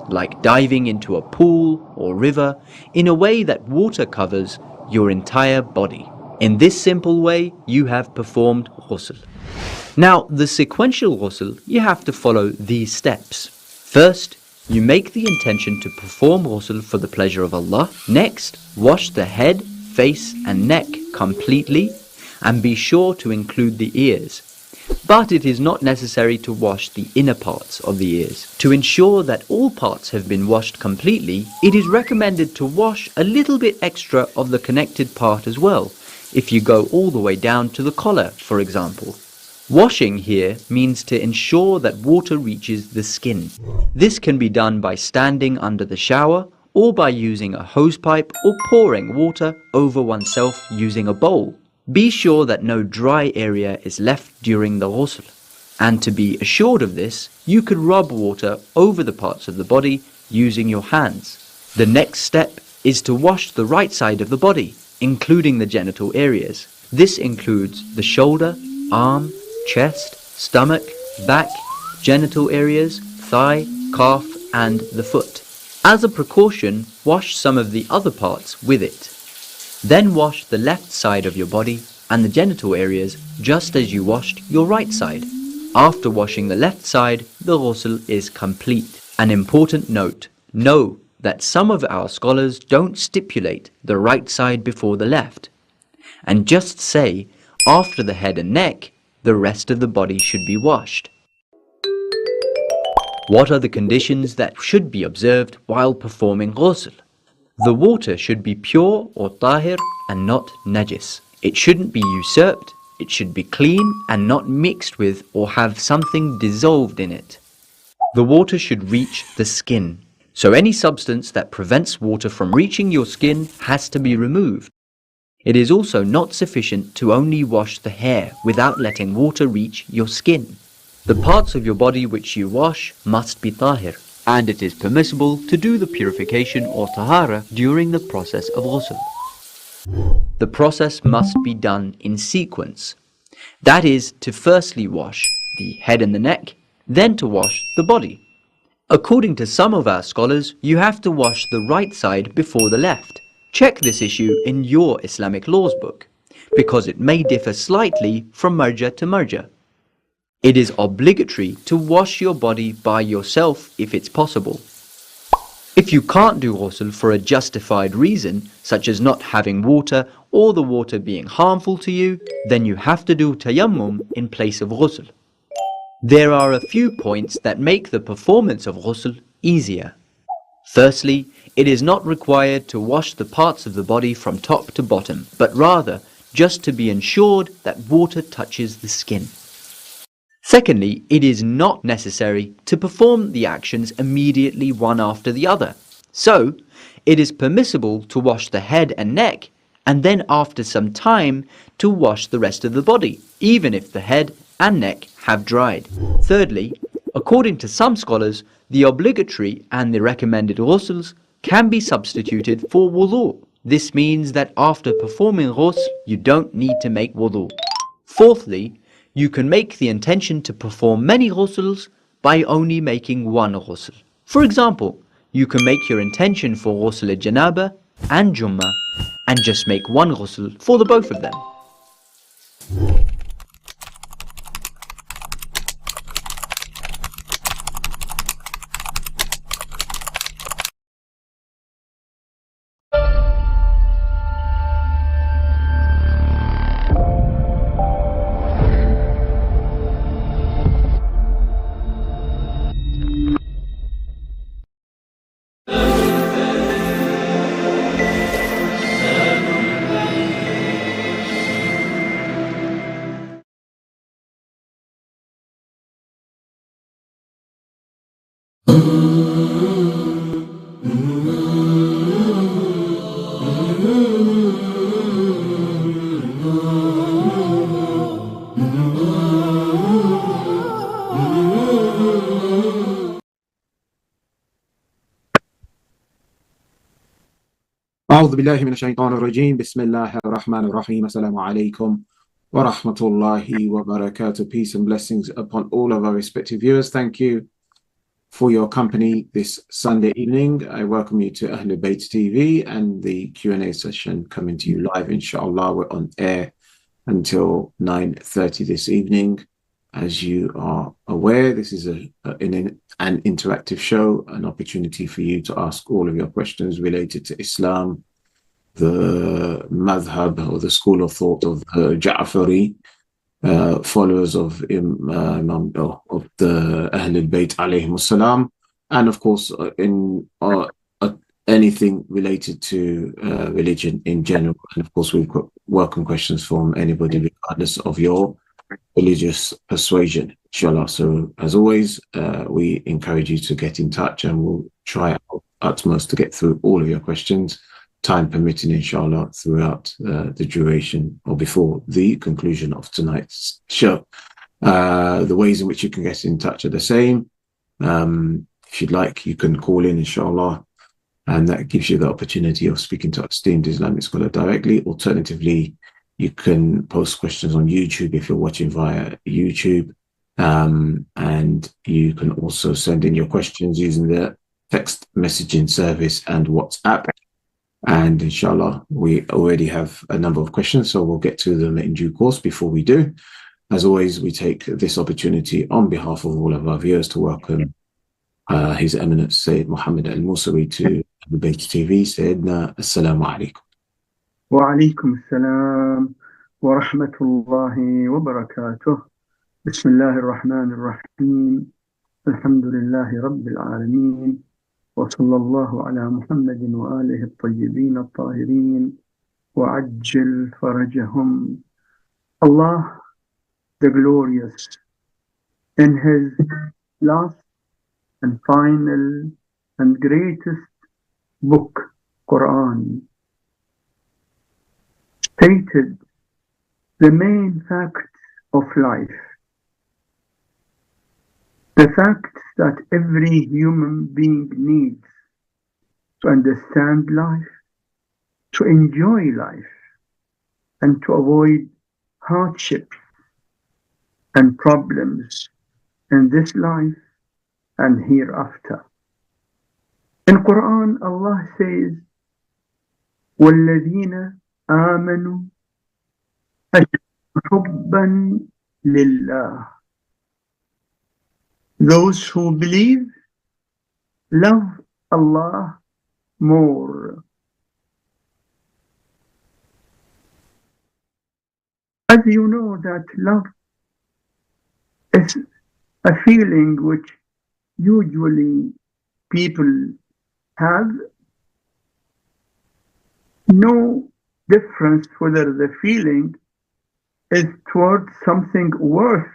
like diving into a pool or river, in a way that water covers your entire body. In this simple way, you have performed ghusl. Now, the sequential ghusl, you have to follow these steps. First, you make the intention to perform ghusl for the pleasure of Allah. Next, wash the head, face and neck completely, and be sure to include the ears. But it is not necessary to wash the inner parts of the ears. To ensure that all parts have been washed completely, it is recommended to wash a little bit extra of the connected part as well, if you go all the way down to the collar, for example. Washing here means to ensure that water reaches the skin. This can be done by standing under the shower or by using a hose pipe or pouring water over oneself using a bowl. Be sure that no dry area is left during the ghusl. And to be assured of this, you could rub water over the parts of the body using your hands. The next step is to wash the right side of the body, including the genital areas. This includes the shoulder, arm, chest, stomach, back, genital areas, thigh, calf and the foot. As a precaution, wash some of the other parts with it. Then wash the left side of your body and the genital areas just as you washed your right side. After washing the left side, the ghusl is complete. An important note, know that some of our scholars don't stipulate the right side before the left, and just say after the head and neck, the rest of the body should be washed. What are the conditions that should be observed while performing ghusl? The water should be pure or tahir and not najis. It shouldn't be usurped, it should be clean and not mixed with or have something dissolved in it. The water should reach the skin, so any substance that prevents water from reaching your skin has to be removed. It is also not sufficient to only wash the hair without letting water reach your skin. The parts of your body which you wash must be tahir, and it is permissible to do the purification or tahara during the process of ghusl. The process must be done in sequence. That is, to firstly wash the head and the neck, then to wash the body. According to some of our scholars, you have to wash the right side before the left. Check this issue in your Islamic laws book, because it may differ slightly from marja to marja. It is obligatory to wash your body by yourself if it's possible. If you can't do ghusl for a justified reason, such as not having water or the water being harmful to you, then you have to do tayammum in place of ghusl. There are a few points that make the performance of ghusl easier. Firstly, it is not required to wash the parts of the body from top to bottom, but rather just to be ensured that water touches the skin. Secondly, it is not necessary to perform the actions immediately one after the other. So, it is permissible to wash the head and neck, and then after some time to wash the rest of the body, even if the head and neck have dried. Thirdly, according to some scholars, the obligatory and the recommended ghusls can be substituted for wudu. This means that after performing ghusl, you don't need to make wudu. Fourthly, you can make the intention to perform many ghusls by only making one ghusl. For example, you can make your intention for ghusl al-janaba and Jummah and just make one ghusl for the both of them. أعوذ بالله من الشيطان الرجيم بسم الله الرحمن الرحيم Assalamu alaikum wa rahmatullahi wa barakatuh. Peace and blessings upon all of our respective viewers. Thank you for your company this Sunday evening. I welcome you to Ahlulbayt TV and the Q&A session coming to you live, inshallah. We're on air until 9:30 this evening. As you are aware, this is an interactive show, an opportunity for you to ask all of your questions related to Islam, the madhab or the school of thought of Ja'fari, followers of the Ahlulbayt alayhim salam, and of course anything related to religion in general. And of course, we've got welcome questions from anybody regardless of your religious persuasion, inshallah. So as always, we encourage you to get in touch, and we'll try our utmost to get through all of your questions, time permitting, inshallah, throughout the duration or before the conclusion of tonight's show. The ways in which you can get in touch are the same. If you'd like, you can call in, inshallah, and that gives you the opportunity of speaking to our esteemed Islamic scholar directly. Alternatively, you can post questions on YouTube if you're watching via YouTube, and you can also send in your questions using the text messaging service and WhatsApp. And inshallah, we already have a number of questions, so we'll get to them in due course. Before we do, as always, we take this opportunity on behalf of all of our viewers to welcome His Eminence Sayyid Mohammed Al-Mousawi to Ahlulbayt TV. Sayyidina, Assalamu alaikum. Wa alaikum assalam wa rahmatullahi wa barakatuh. Bismillahir Rahmanir Rahim. Alhamdulillahi Rabbil Alameen. وصلى الله على محمد وآله الطيبين الطاهرين وعجل فرجهم. Allah the Glorious, in His last and final and greatest book, Quran, stated the main facts of life, the facts that every human being needs to understand life, to enjoy life, and to avoid hardships and problems in this life and hereafter. In Quran, Allah says, وَالَّذِينَ آمَنُوا أَشَدُّ حُبًّا لِلَّهِ. Those who believe love Allah more. As you know, that love is a feeling which usually people have no difference whether the feeling is towards something worth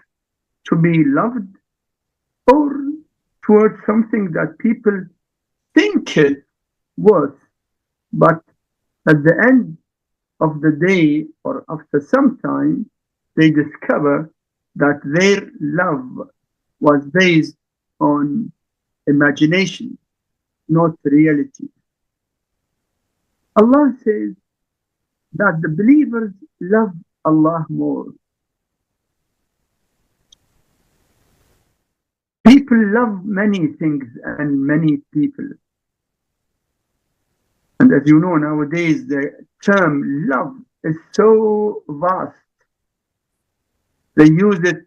to be loved or towards something that people think it worth, but at the end of the day or after some time, they discover that their love was based on imagination, not reality. Allah says that the believers love Allah more. People love many things and many people. And as you know, nowadays the term love is so vast. They use it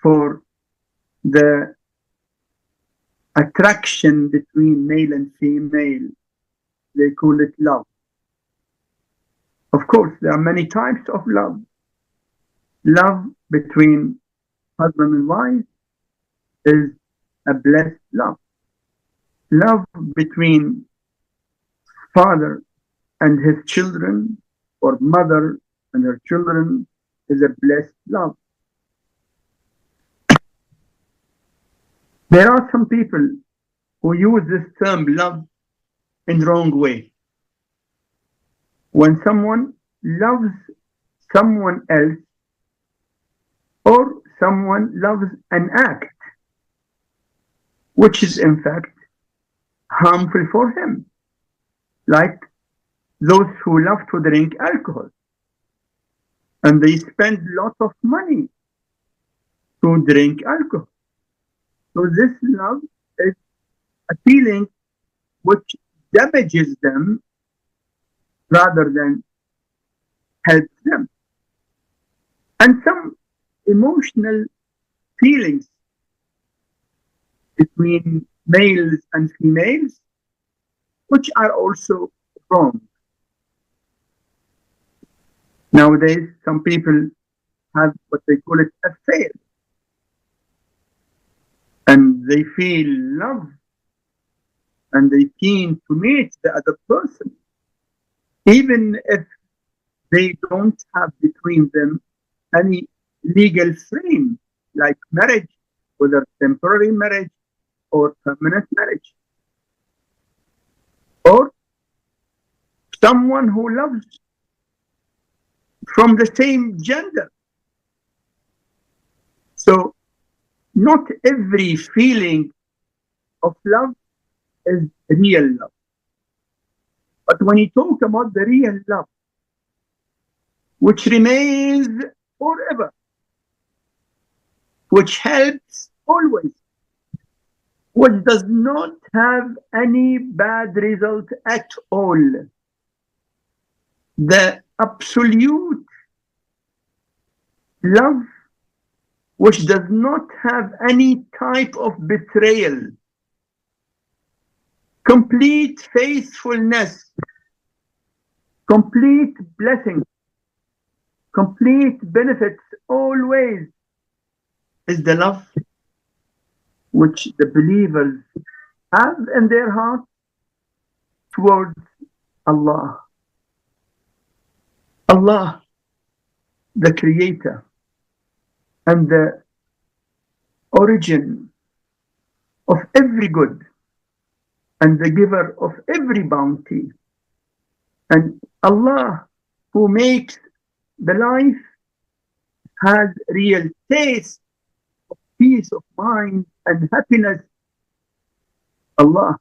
for the attraction between male and female. They call it love. Of course, there are many types of love. Love between husband and wife is a blessed love. Love between father and his children or mother and her children is a blessed love. There are some people who use this term love in the wrong way. When someone loves someone else or someone loves an act which is in fact harmful for him, like those who love to drink alcohol and they spend lots of money to drink alcohol. So this love is a feeling which damages them rather than helps them. And some emotional feelings between males and females, which are also wrong. Nowadays, some people have what they call it affair, and they feel love, and they keen to meet the other person, even if they don't have between them any legal frame like marriage, whether temporary marriage or permanent marriage, or someone who loves from the same gender. So not every feeling of love is real love. But when you talk about the real love, which remains forever, which helps always, which does not have any bad result at all, the absolute love which does not have any type of betrayal, complete faithfulness, complete blessing, complete benefits always, is the love which the believers have in their heart towards Allah. Allah, the creator and the origin of every good and the giver of every bounty. And Allah, who makes the life, has real taste of peace of mind and happiness. Allah.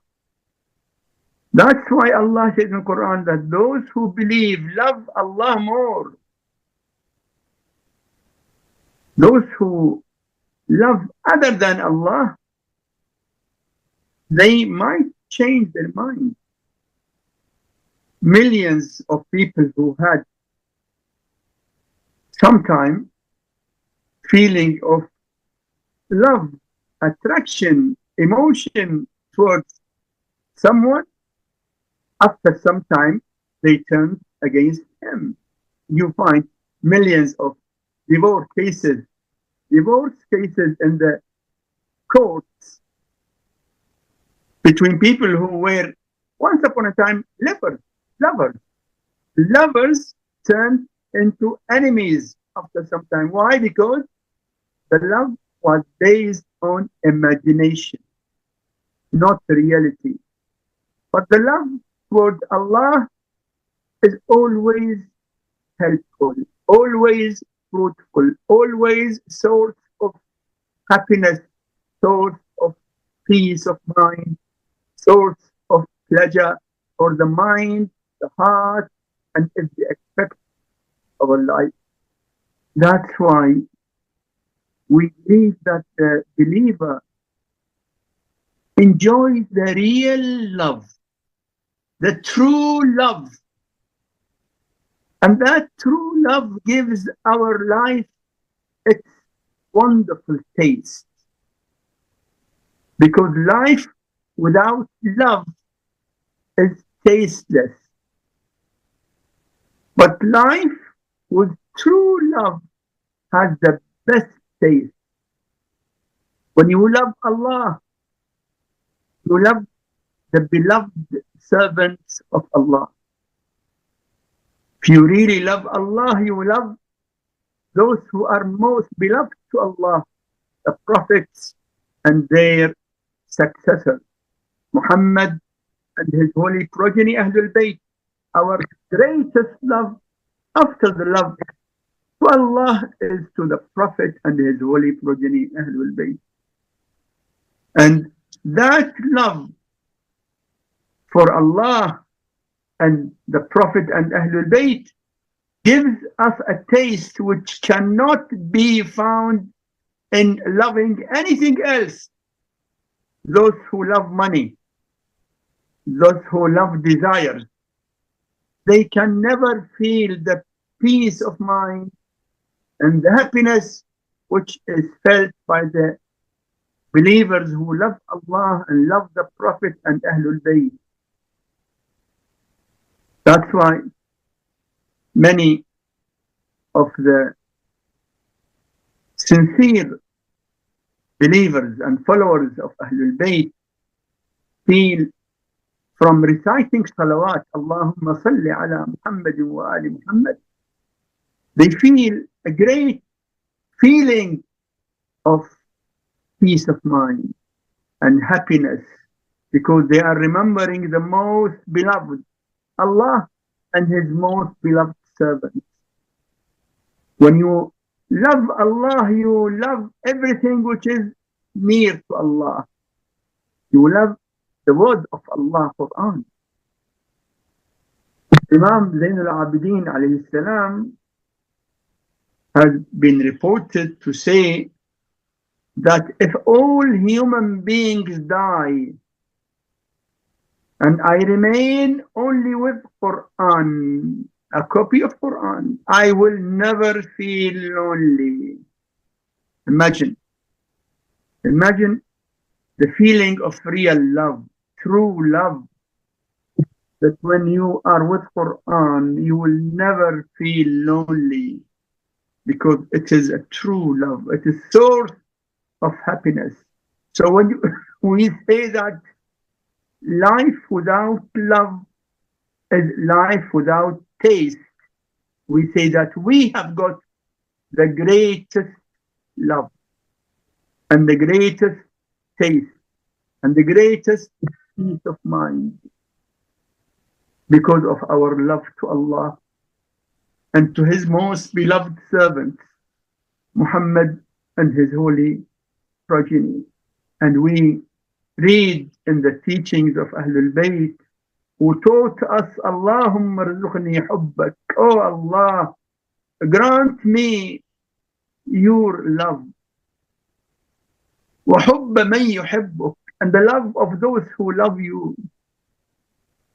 That's why Allah says in the Quran that those who believe love Allah more. Those who love other than Allah, they might change their mind. Millions of people who had sometime feeling of love, attraction, emotion towards someone, after some time they turn against him. You find millions of divorce cases in the courts between people who were once upon a time lovers. Lovers turned into enemies after some time. Why? Because the love was based on imagination, not reality. But the love towards Allah is always helpful, always fruitful, always source of happiness, source of peace of mind, source of pleasure for the mind, the heart, and every aspect of our life. That's why we believe that the believer enjoys the real love, the true love. And that true love gives our life its wonderful taste. Because life without love is tasteless. But life with true love has the best taste. When you love Allah, you love the beloved servants of Allah. If you really love Allah, you love those who are most beloved to Allah, the prophets and their successors, Muhammad and his holy progeny, Ahlulbayt. Our greatest love after the love to Allah is to the Prophet and his holy progeny, Ahlulbayt. And that love for Allah and the Prophet and Ahlul Bayt gives us a taste which cannot be found in loving anything else. those who love money, those who love desires, they can never feel the peace of mind and the happiness which is felt by the believers who love Allah and love the Prophet and Ahlulbayt. That's why many of the sincere believers and followers of Ahlulbayt feel from reciting salawat, Allahumma salli ala Muhammad wa ali Muhammad, they feel a great feeling of peace of mind and happiness because they are remembering the most beloved Allah and His most beloved servants. When you love Allah, you love everything which is near to Allah. You love the word of Allah, Quran. Imam Zain al-Abidin alayhi salam has been reported to say that if all human beings die and I remain only with Quran, a copy of Quran, I will never feel lonely. Imagine the feeling of real love, true love, that when you are with Quran, you will never feel lonely because it is a true love. It is source of happiness. So when we say that life without love is life without taste, we say that we have got the greatest love and the greatest taste and the greatest peace of mind because of our love to Allah and to His most beloved servants, Muhammad and his holy progeny. And we read in the teachings of Ahlulbayt who taught us, Allahumma rzuqni hubbak, oh Allah, grant me your love. وحب من يحبك, and the love of those who love you.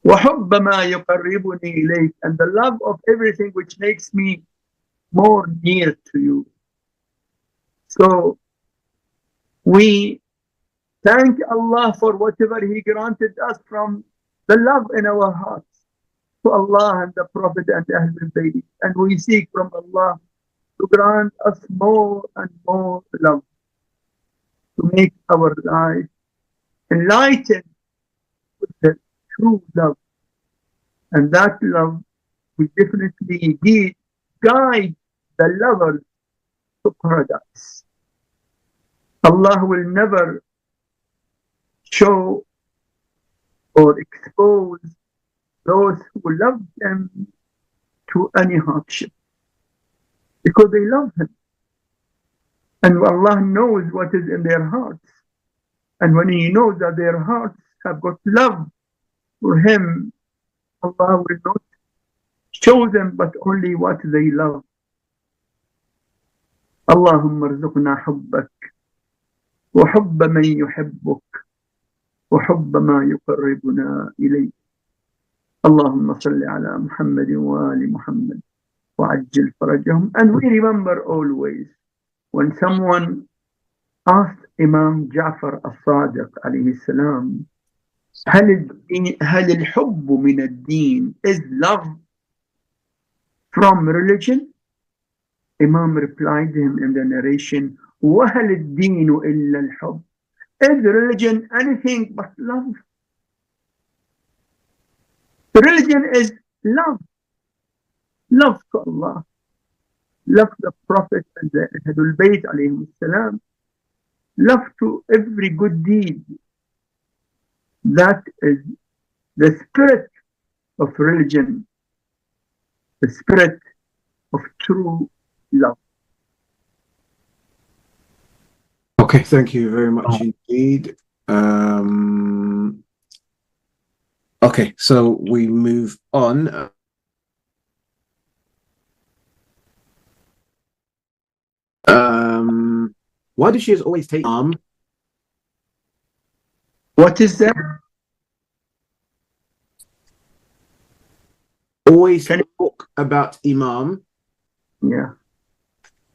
وحب ما يقربني إليك, and the love of everything which makes me more near to you. So we thank Allah for whatever He granted us from the love in our hearts to Allah and the Prophet and Ahlul Bayt, and we seek from Allah to grant us more and more love, to make our life enlightened with the true love. And that love will definitely guide the lovers to paradise. Allah will never show or expose those who love Him to any hardship because they love Him. And Allah knows what is in their hearts. And when He knows that their hearts have got love for Him, Allah will not show them but only what they love. Allahumma rzuqna hubbak wa hubba man yuhibbuk wa hubba ma yuqarribuna ilayk. Allahumma salli ala Muhammad wa ali Muhammad wa ajjil farajahum. And we remember always when someone asked Imam Ja'far al-Sadiq alayhi salam, هل الحب من الدين, is love from religion? Imam replied to him in the narration, وهل الدين إلا الحب, is religion anything but love? Religion is love, love to Allah, love the Prophet and the Ahlulbayt alayhim salam, love to every good deed. That is the spirit of religion, the spirit of true love. Okay, thank you very much indeed. Okay, so we move on. Why does she always take What is that? Always talk about Imam Yeah.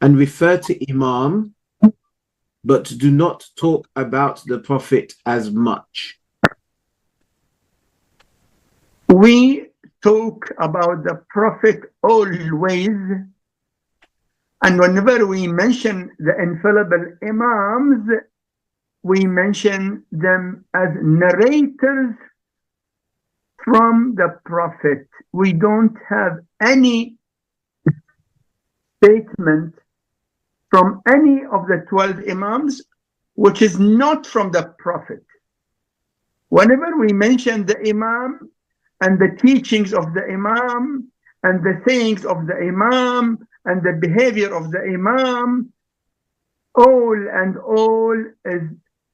and refer to Imam, but do not talk about the Prophet as much. We talk about the Prophet always, and whenever we mention the infallible Imams, we mention them as narrators from the Prophet. We don't have any statement from any of the 12 Imams which is not from the Prophet. Whenever we mention the Imam and the teachings of the Imam and the sayings of the Imam and the behavior of the Imam, all is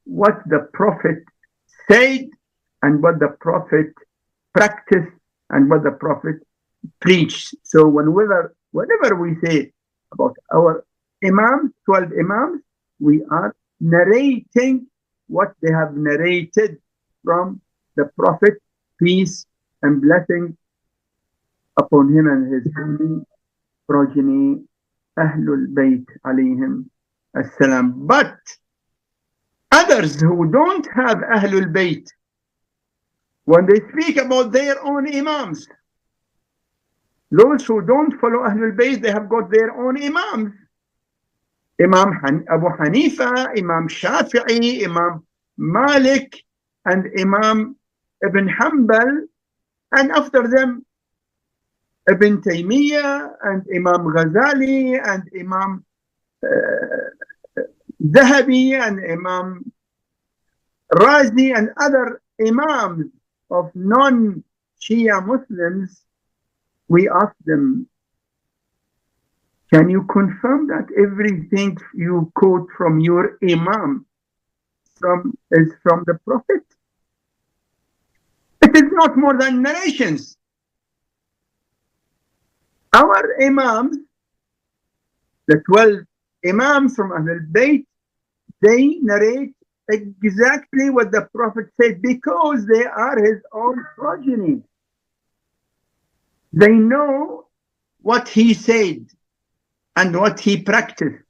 what the Prophet said and what the Prophet practiced and what the Prophet preached. So whenever we say about our Imams, 12 Imams, we are narrating what they have narrated from the Prophet, peace and blessing upon him and his holy progeny, Ahlulbayt alayhim assalam. But others who don't have Ahlulbayt, when they speak about their own Imams, those who don't follow Ahlulbayt, they have got their own Imams. Imam Abu Hanifa, Imam Shafi'i, Imam Malik, and Imam Ibn Hanbal, and after them Ibn Taymiyyah and Imam Ghazali and Imam Zahabi and Imam Razi and other Imams of non-Shia Muslims. We ask them, can you confirm that everything you quote from your Imam is from the Prophet? It is not more than narrations. Our Imams, the 12 Imams from Ahlulbayt, they narrate exactly what the Prophet said because they are his own progeny. They know what he said and what he practiced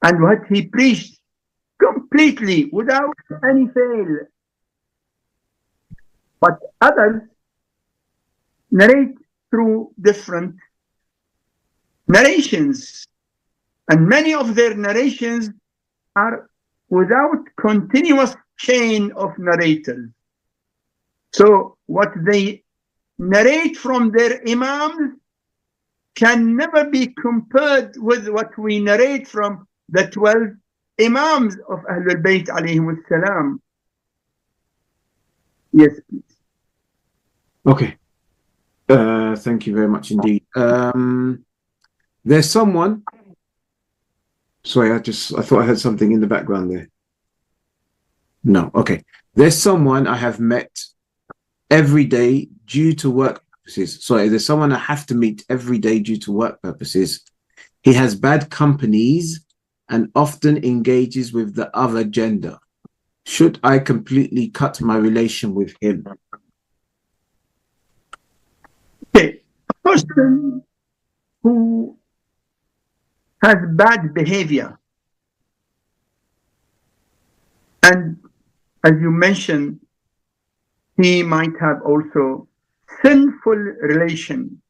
and what he preached completely without any fail. But others narrate through different narrations, and many of their narrations are without continuous chain of narrators. So what they narrate from their Imams can never be compared with what we narrate from the 12 Imams of Ahlulbayt alayhim salam. Yes, please. Okay. Thank you very much indeed. There's someone. Sorry, I thought I heard something in the background there. No, okay. There's someone I have met every day due to work purposes. Sorry, there's someone I have to meet every day due to work purposes. He has bad companies and often engages with the other gender. Should I completely cut my relation with him? Okay, a person who has bad behavior, and as you mentioned, he might have also sinful relation.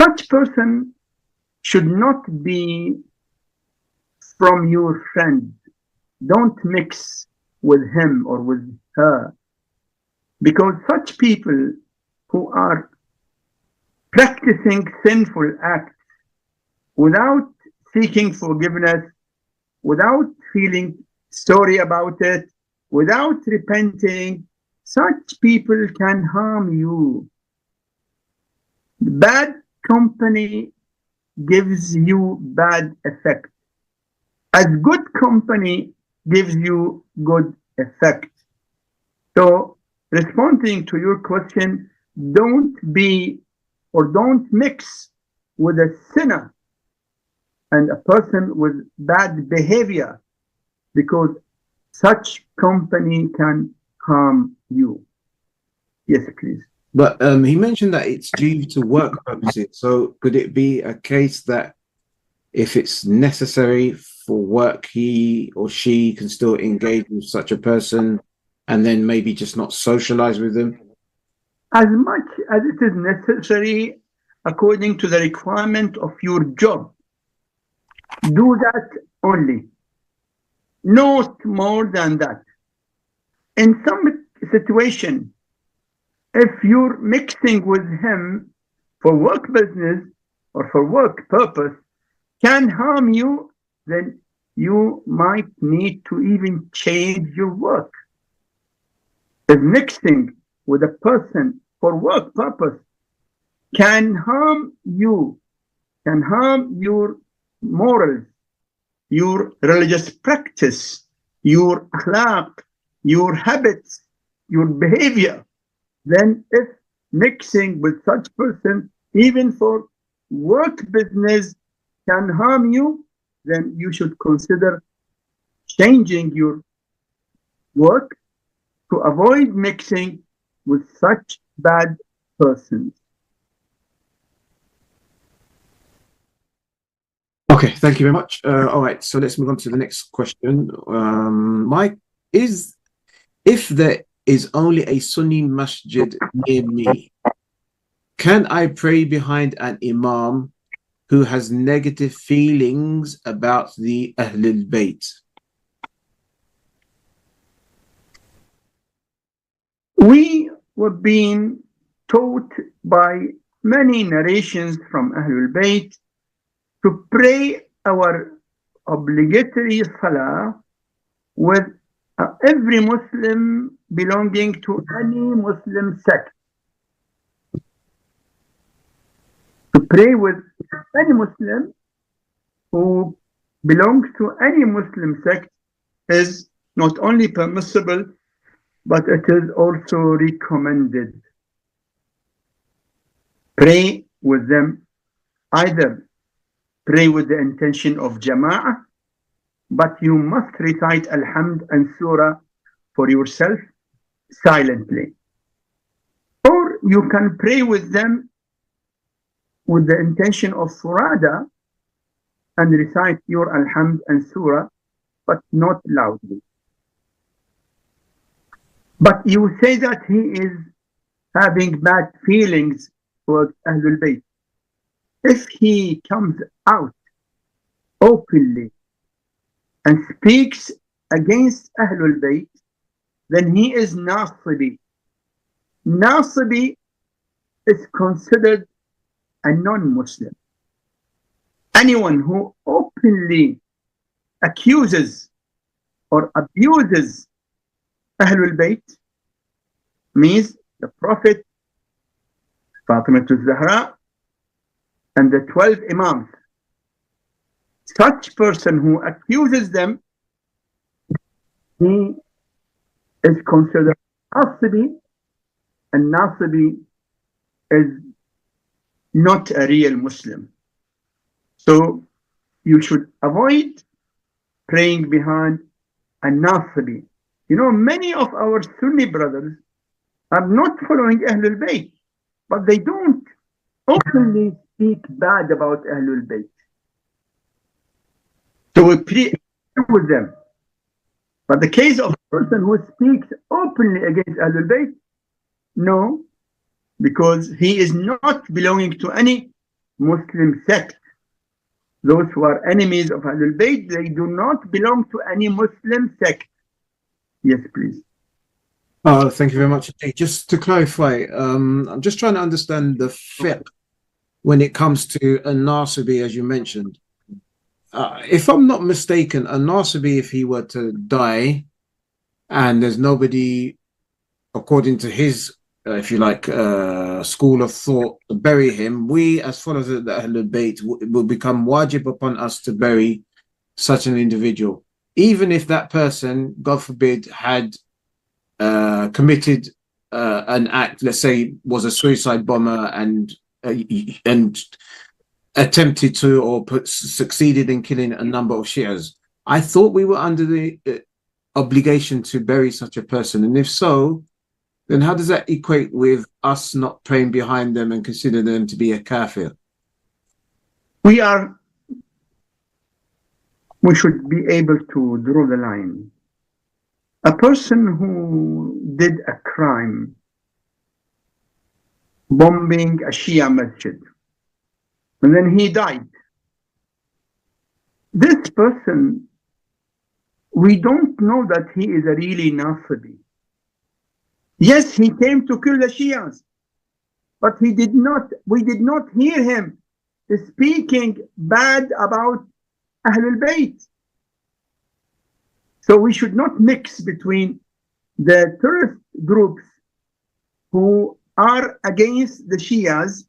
Such person should not be from your friend. Don't mix with him or with her, because such people who are practicing sinful acts without seeking forgiveness, without feeling sorry about it, without repenting, such people can harm you. Bad company gives you bad effect, as good company gives you good effect. So, responding to your question, don't be or don't mix with a sinner and a person with bad behavior, because such company can harm you. Yes, please. But he mentioned that it's due to work purposes. So could it be a case that if it's necessary for work, he or she can still engage with such a person and then maybe just not socialize with them? As much as it is necessary according to the requirement of your job, do that only. Not more than that. In some situation, if you're mixing with him for work business or for work purpose can harm you, then you might need to even change your work. If mixing with a person for work purpose can harm you, can harm your morals, your religious practice, your akhlaq, your habits, your behavior, then if mixing with such person, even for work business, can harm you, then you should consider changing your work to avoid mixing with such bad persons. Okay, thank you very much. All right, so let's move on to the next question. Mike, if there is only a Sunni masjid near me, can I pray behind an imam who has negative feelings about the Ahlulbayt? We were being taught by many narrations from Ahlulbayt to pray our obligatory salah with every Muslim belonging to any Muslim sect. To pray with any Muslim who belongs to any Muslim sect is not only permissible, but it is also recommended. Pray with them, either pray with the intention of Jama'ah, but you must recite Alhamd and Surah for yourself silently. Or you can pray with them with the intention of Furada and recite your Alhamd and Surah, but not loudly. But you say that he is having bad feelings towards Ahlul Bayt. If he comes out openly and speaks against Ahlul Bayt, then he is Nasibi. Nasibi is considered a non-Muslim. Anyone who openly accuses or abuses Ahlul Bayt means the Prophet, Fatima al-Zahra, and the 12 Imams. Such person who accuses them, he is considered Nasibi, and Nasibi is not a real Muslim. So you should avoid praying behind a Nasibi. You know, many of our Sunni brothers are not following Ahlul Bayt, but they don't openly speak bad about Ahlul Bayt. So we pray with them. But the case of a person who speaks openly against Ahlul Bayt, no, because he is not belonging to any Muslim sect. Those who are enemies of Ahlul Bayt, they do not belong to any Muslim sect. Yes, please. Thank you very much. Just to clarify, I'm just trying to understand the fiqh when it comes to a Nasibi, as you mentioned. If I'm not mistaken, a Nasibi, if he were to die and there's nobody, according to his, if you like, school of thought, to bury him, we as followers of the Ahlul Bayt will become wajib upon us to bury such an individual. Even if that person, God forbid, had committed an act, let's say was a suicide bomber and attempted to or succeeded in killing a number of Shias. I thought we were under the obligation to bury such a person? And if so, then how does that equate with us not praying behind them and consider them to be a kafir? We should be able to draw the line. A person who did a crime, bombing a Shia masjid, and then he died. This person, we don't know that he is a really Nasibi. Yes, he came to kill the Shias, but we did not hear him speaking bad about Ahlulbayt. So we should not mix between the terrorist groups who are against the Shias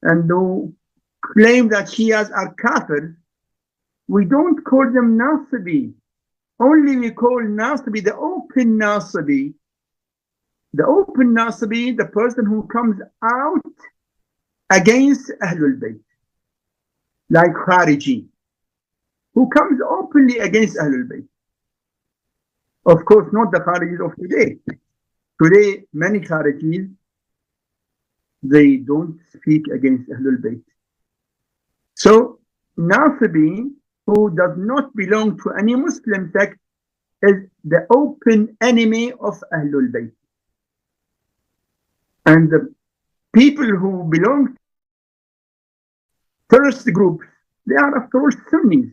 and who claim that Shias are kafir. We don't call them Nasibi. Only we call Nasibi the open Nasibi. The open Nasibi, the person who comes out against Ahlul Bayt, like Khariji, who comes openly against Ahlul Bayt. Of course, not the Kharijis of today. Today, many Kharijis, they don't speak against Ahlul Bayt. So, Nasibi, who does not belong to any Muslim sect, is the open enemy of Ahlul Bayt. And the people who belong to terrorist groups, they are after all Sunnis.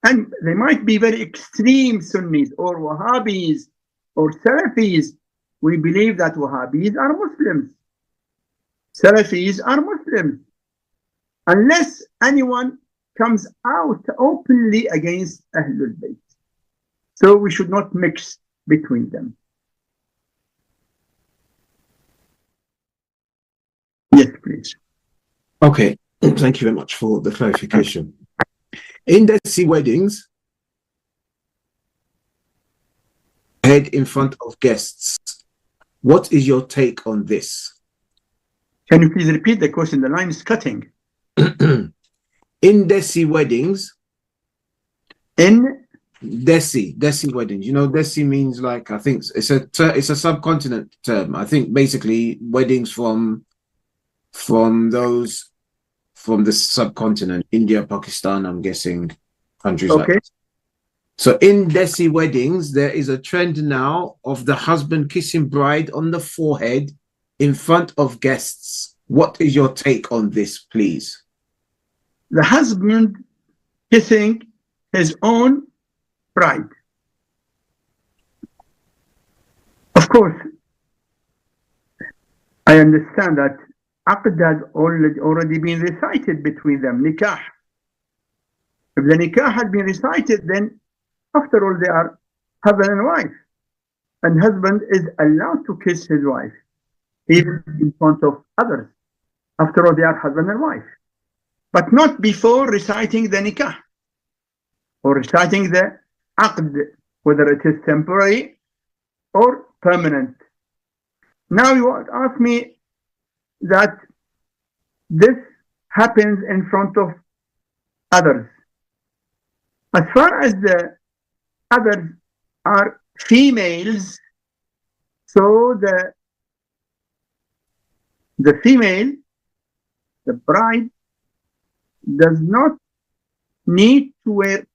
And they might be very extreme Sunnis or Wahhabis or Salafis. We believe that Wahhabis are Muslims. Salafis are Muslims. Unless anyone comes out openly against Ahlul Bayt. So we should not mix between them. Yes, please. Okay, thank you very much for the clarification. In Dead Sea weddings, head in front of guests. What is your take on this? Can you please repeat the question? The line is cutting. In Dead Sea weddings, In Dead Sea weddings. You know, Dead Sea means, like, I think it's a subcontinent term. I think basically weddings from the subcontinent, India, Pakistan, I'm guessing, countries like that. So in Dead Sea weddings, there is a trend now of the husband kissing bride on the forehead in front of guests. What is your take on this, please? the husband kissing his own bride. Of course, I understand that Aqd has already been recited between them, nikah. If the nikah had been recited, then after all they are husband and wife. And husband is allowed to kiss his wife, even in front of others. After all, they are husband and wife. But not before reciting the nikah or reciting the aqd, whether it is temporary or permanent. Now you ask me that this happens in front of others. As far as the others are females, so the female, the bride, does not need to wear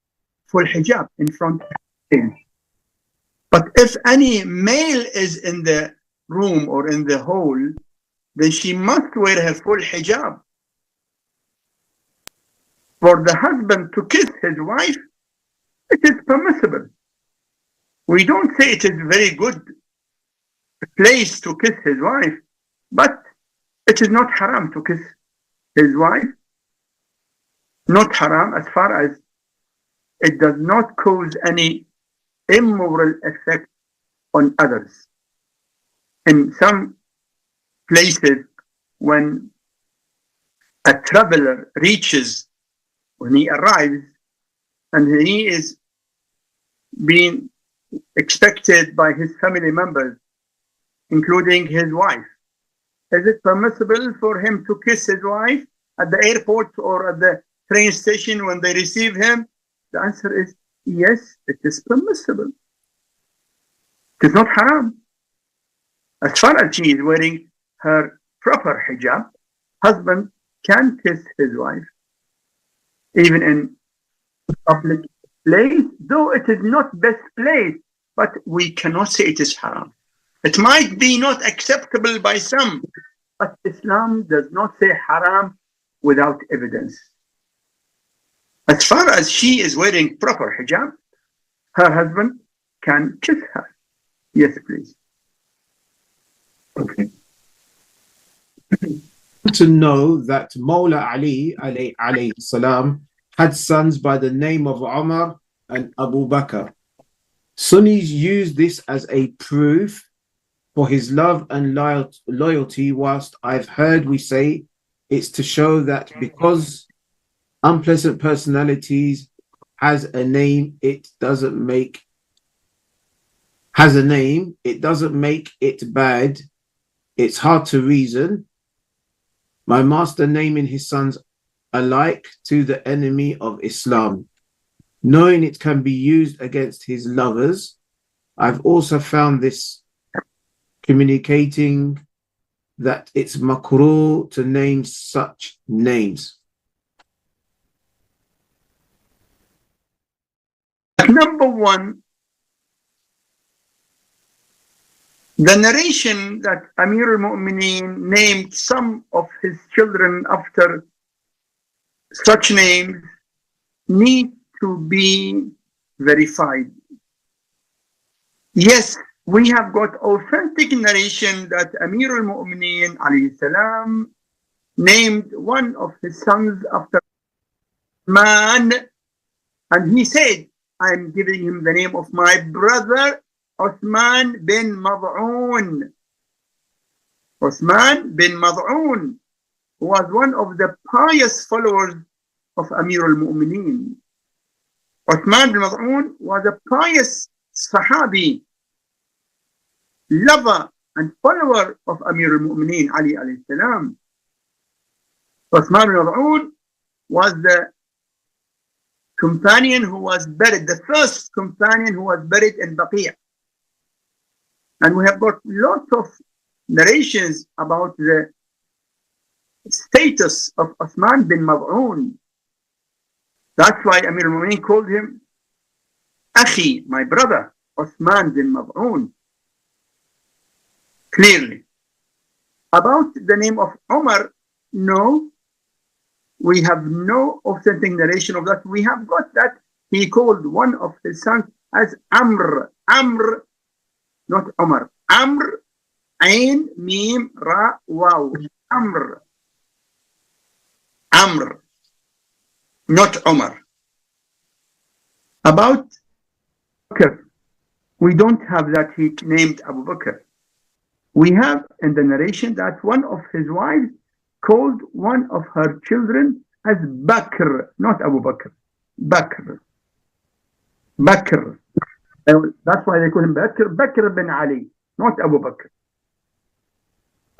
full hijab in front of him. But if any male is in the room or in the hall, then she must wear her full hijab. For the husband to kiss his wife, it is permissible. We don't say it is a very good place to kiss his wife, but it is not haram to kiss his wife. Not haram as far as it does not cause any immoral effect on others. In some places, when a traveler reaches, when he arrives, and he is being expected by his family members, including his wife, is it permissible for him to kiss his wife at the airport or at the train station when they receive him? The answer is yes, it is permissible. It is not haram. As far as she is wearing her proper hijab, husband can kiss his wife, even in public place, though it is not best place, but we cannot say it is haram. It might be not acceptable by some, but Islam does not say haram without evidence. As far as she is wearing proper hijab, her husband can kiss her. Yes, please. Okay. To know that Mawla Ali alayhi salam had sons by the name of Umar and Abu Bakr. Sunnis use this as a proof for his love and loyalty, whilst I've heard we say it's to show that because unpleasant personalities has a name, it doesn't make it bad. It's hard to reason. My master naming his sons alike to the enemy of Islam, knowing it can be used against his lovers. I've also found this communicating that it's makruh to name such names. Number one, the narration that Amir al-Mu'mineen named some of his children after such names need to be verified. Yes, we have got authentic narration that Amir al-Mu'mineen alayhi salam named one of his sons after man, and he said, I'm giving him the name of my brother Uthman bin Mad'un. Uthman bin Mad'un was one of the pious followers of Amir al-Mu'mineen. Uthman bin Mad'un was a pious Sahabi, lover and follower of Amir al-Mu'mineen Ali alayhi salam. Uthman bin Mad'un was the companion who was buried, the first companion who was buried in Baqi'. And we have got lots of narrations about the status of Uthman bin Mad'un. That's why Amir al-Mu'mineen called him Akhi, my brother, Uthman bin Mad'un. Clearly. About the name of Umar, no, we have no authentic narration of that. We have got that he called one of his sons as Amr. Amr, not Umar. Amr, Ain, Mim, Ra, Waw. Amr. Amr, not Umar. About Bakr, we don't have that he named Abu Bakr. We have in the narration that one of his wives called one of her children as Bakr, not Abu Bakr. Bakr. Bakr. That's why they call him Bakr. Bakr bin Ali, not Abu Bakr.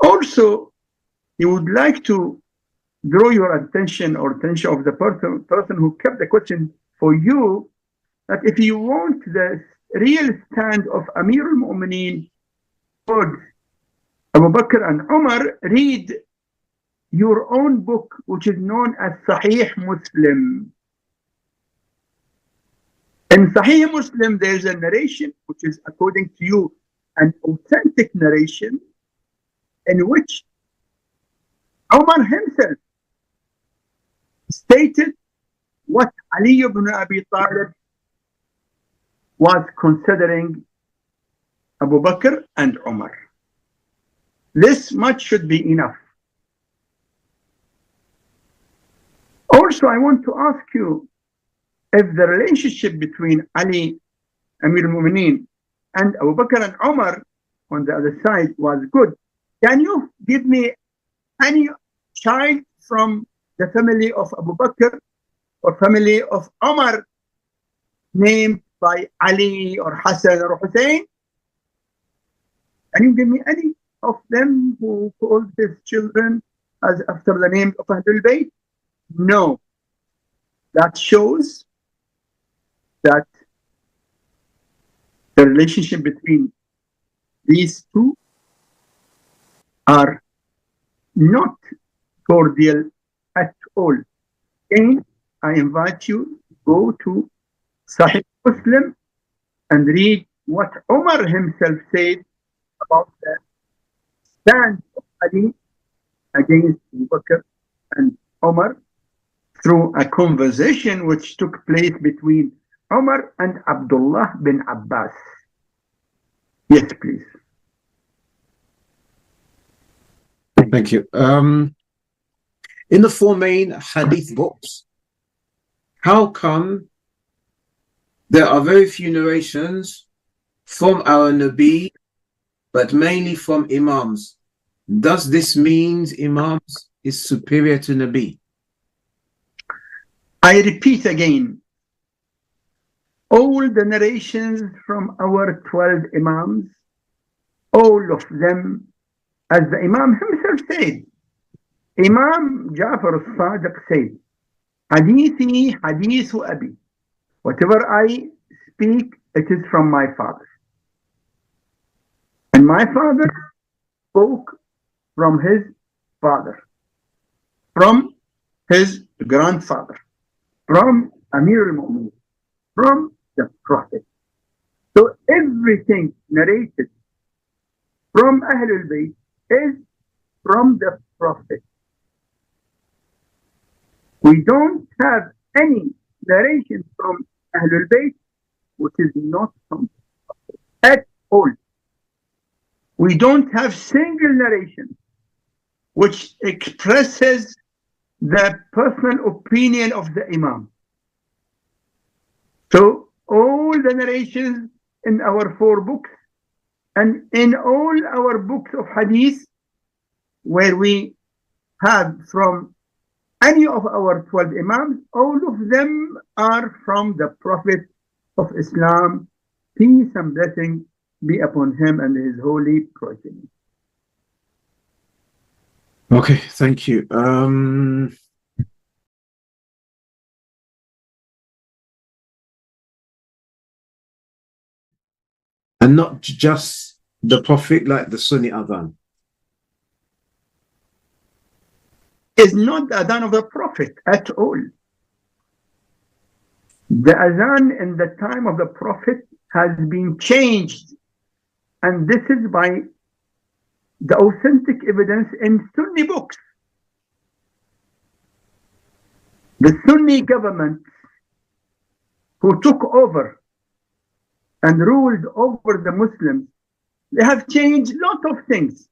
Also, he would like to draw your attention or attention of the person who kept the question for you, that if you want the real stand of Amir al-Mu'mineen towards Abu Bakr and Umar, read your own book, which is known as Sahih Muslim. In Sahih Muslim, there's a narration, which is, according to you, an authentic narration, in which Umar himself stated what Ali ibn Abi Talib was considering Abu Bakr and Umar. This much should be enough. Also, I want to ask you, if the relationship between Ali, Amir al-Mu'mineen, and Abu Bakr and Umar on the other side was good, can you give me any child from the family of Abu Bakr or family of Umar named by Ali or Hassan or Hussein? Can you give me any of them who called his children as after the name of Ahlulbayt? No. That shows that the relationship between These two are not cordial at all. Again, I invite you to go to Sahih Muslim and read what Umar himself said about the stand of Ali against Abu Bakr and Umar through a conversation which took place between Umar and Abdullah bin Abbas. Yes, please. Thank you. In the four main hadith books, how come there are very few narrations from our Nabi, but mainly from Imams? Does this mean Imams is superior to Nabi? I repeat again, all the narrations from our 12 Imams, all of them, as the Imam himself said, Imam Ja'far al-Sadiq said, Hadithi hadithu Abi. Whatever I speak, it is from my father. And my father spoke from his father, from his grandfather, from Amir al-Mu'min, from the Prophet. So everything narrated from Ahlulbayt is from the Prophet. We don't have any narration from Ahlulbayt which is not from the Prophet at all. We don't have single narration which expresses the personal opinion of the Imam. So all the narrations in our four books and in all our books of hadith where we have from any of our 12 Imams, all of them are from the Prophet of Islam, peace and blessing be upon him and his holy progeny. Okay, thank you. And not just the Prophet, like the Sunni Adhan. Is not the adhan of the Prophet at all. The adhan in the time of the Prophet has been changed, and this is by the authentic evidence in Sunni books. The Sunni government who took over and ruled over the Muslims, they have changed a lot of things.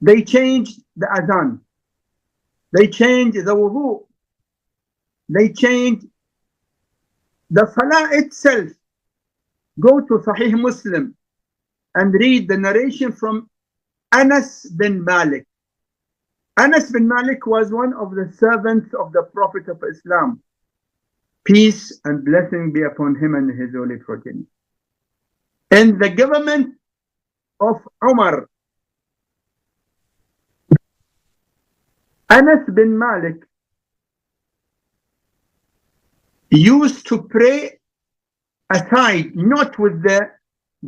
They changed the adhan. They changed the wudu. They changed the salah itself. Go to Sahih Muslim and read the narration from Anas bin Malik. Anas bin Malik was one of the servants of the Prophet of Islam. Peace and blessing be upon him and his holy progeny. In the government of Umar, Anas bin Malik used to pray aside, not with the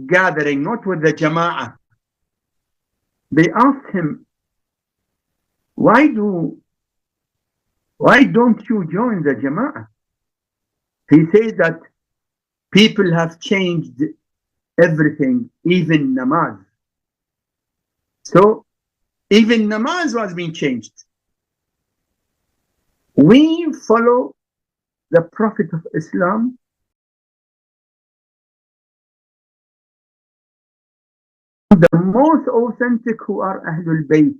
gathering, not with the jama'ah. They asked him, why don't you join the jama'ah? He said that people have changed everything, even namaz. So even namaz was being changed. We follow the Prophet of Islam the most authentic who are Ahlulbayt.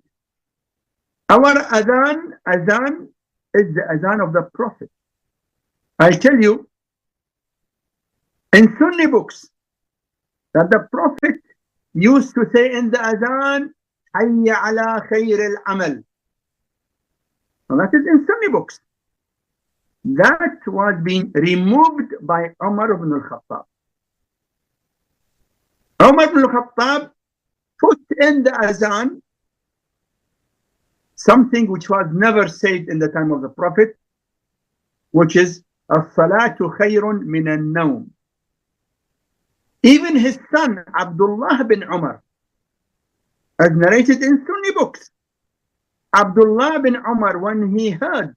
Our adhan is the adhan of the Prophet. I tell you, in Sunni books, that the Prophet used to say in the adhan, Hayya ala khayr al-amal. That is in Sunni books. That was being removed by Umar ibn al-Khattab. Umar ibn al-Khattab put in the azan something which was never said in the time of the Prophet, which is as-salatu khayrun min an-nawm. Even his son, Abdullah bin Umar, as narrated in Sunni books, Abdullah bin Umar, when he heard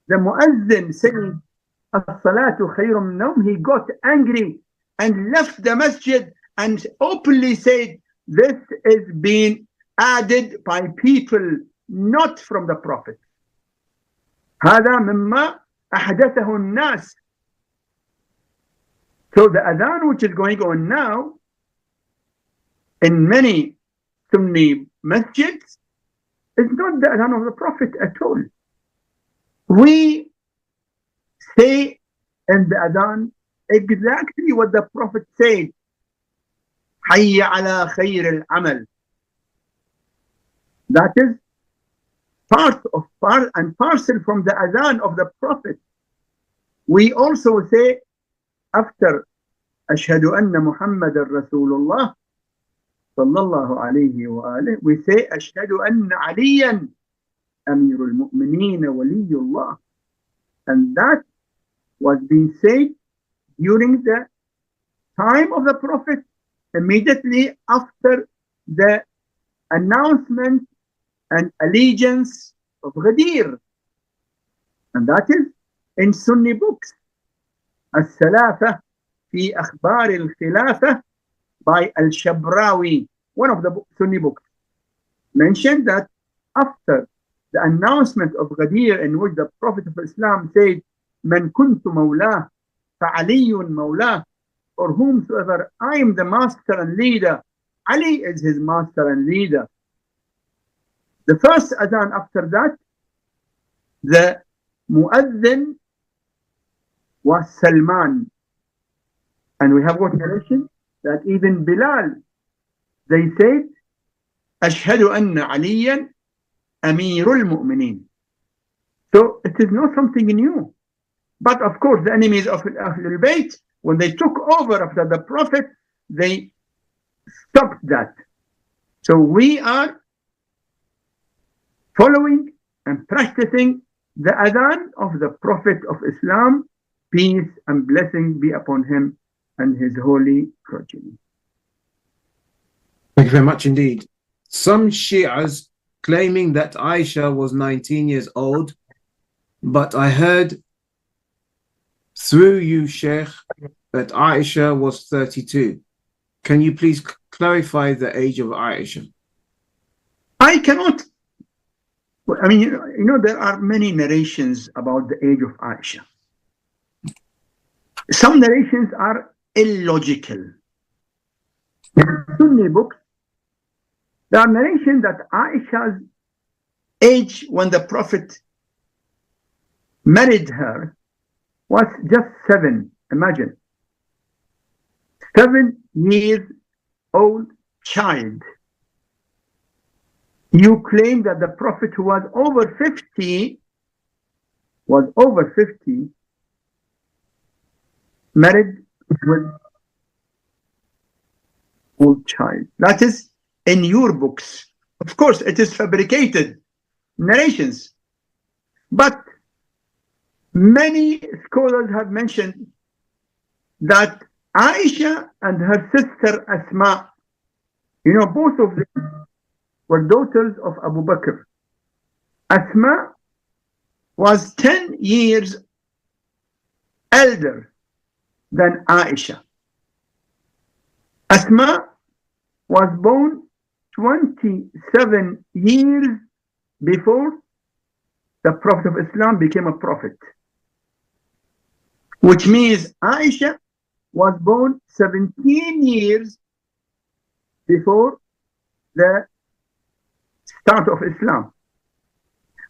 the muezzin saying, As-salatu khayrun min nawm, he got angry and left the masjid and openly said, this is being added by people not from the Prophet. هذا مما أحدثه الناس. So the adhan which is going on now in many Sunni masjids is not the adhan of the Prophet at all. We say in the adhan exactly what the Prophet said. حي على خير العمل. That is part and parcel from the adhan of the Prophet. We also say after أشهد أن محمد رسول الله صلى الله عليه وآله, we say أشهد أن عليا أمير المؤمنين ولي الله. And that was being said during the time of the Prophet, immediately after the announcement and allegiance of Ghadir. And that is in Sunni books. As-Salafah fi Akhbar al-Khilafah by Al-Shabrawi, one of the Sunni books, mentioned that after the announcement of Ghadir, in which the Prophet of Islam said, Man kuntu mawlah, fa'aliyun mawlah, for whomsoever I am the master and leader, Ali is his master and leader. The first adhan after that, the muezzin was Salman. And we have got narration that even Bilal, they said, Ashhadu anna aliyan amirul mu'mineen. So it is not something new. But of course, the enemies of Ahlulbayt, when they took over after the Prophet, they stopped that. So we are following and practicing the adhan of the Prophet of Islam, peace and blessing be upon him and his holy progeny. Thank you very much indeed. Some Shias claiming that Aisha was 19 years old, but I heard through you, Sheikh, that Aisha was 32. Can you please clarify the age of Aisha? I cannot. I mean, you know, there are many narrations about the age of Aisha. Some narrations are illogical. In Sunni books, there are narrations that Aisha's age when the Prophet married her was just 7. Imagine. 7-year-old child. You claim that the Prophet who was over 50 married with old child. That is in your books. Of course, it is fabricated narrations. But many scholars have mentioned that Aisha and her sister Asma, you know, both of them were daughters of Abu Bakr. Asma was 10 years elder than Aisha. Asma was born 27 years before the Prophet of Islam became a prophet, which means Aisha was born 17 years before the start of Islam.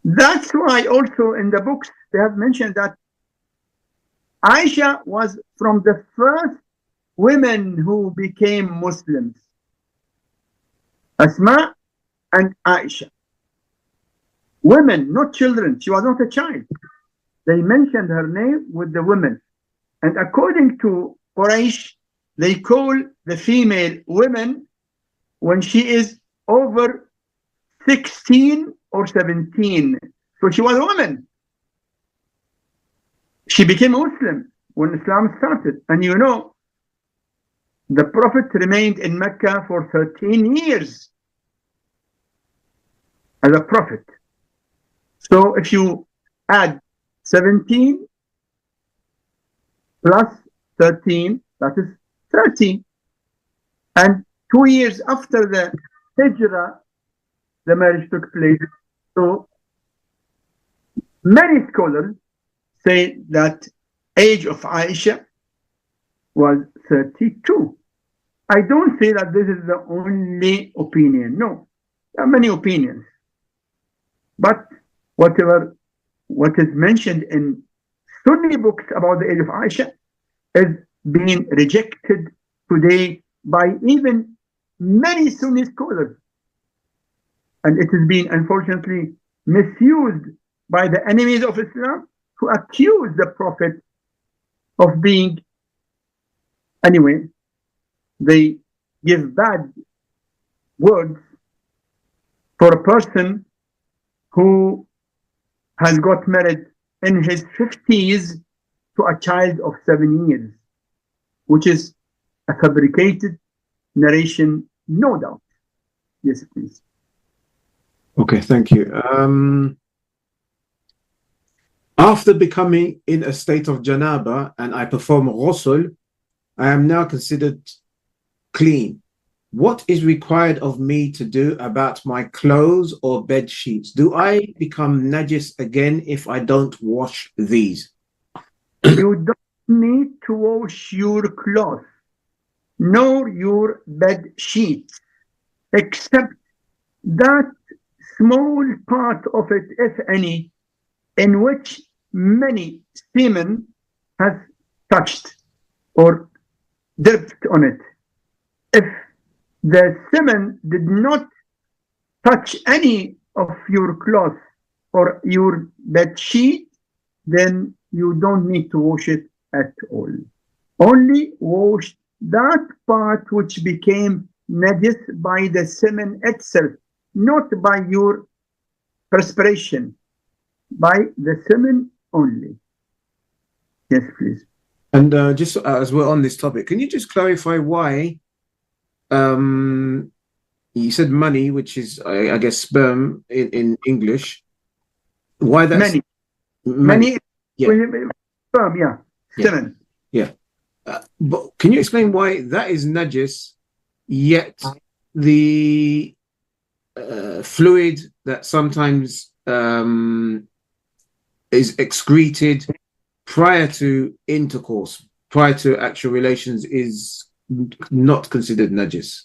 That's why also in the books they have mentioned that Aisha was from the first women who became Muslims. Asma and Aisha. Women, not children. She was not a child. They mentioned her name with the women. And according to Quraysh, they call the female women when she is over 16 or 17. So she was a woman. She became a Muslim when Islam started. And you know, The Prophet remained in Mecca for 13 years as a prophet. So if you add 17 plus 13, that is 30. And 2 years after the Hijrah, the marriage took place. So many scholars say that age of Aisha was 32. I don't say that this is the only opinion. No, there are many opinions. But what is mentioned in Sunni books about the age of Aisha is being rejected today by even many Sunni scholars. And it is being unfortunately misused by the enemies of Islam to accuse the Prophet of being, anyway, they give bad words for a person who has got married in his 50s to a child of 7 years, which is a fabricated narration, no doubt. Yes, please. Okay, thank you. After becoming in a state of janaba and I perform ghusl, I am now considered clean. What is required of me to do about my clothes or bed sheets? Do I become najis again if I don't wash these? You don't need to wash your clothes nor your bed sheets, except that small part of it, if any, in which many semen has touched or dipped on it. If the semen did not touch any of your clothes or your bed sheet, then you don't need to wash it at all. Only wash that part which became najis by the semen itself, not by your perspiration, by the semen only. Yes, please. And just as we're on this topic, can you just clarify why you said money, which is I guess sperm in English, why that's many yeah. sperm, yeah, semen. Yeah. But can you explain why that is najis, yet the fluid that sometimes is excreted prior to intercourse, prior to actual relations, is not considered najis?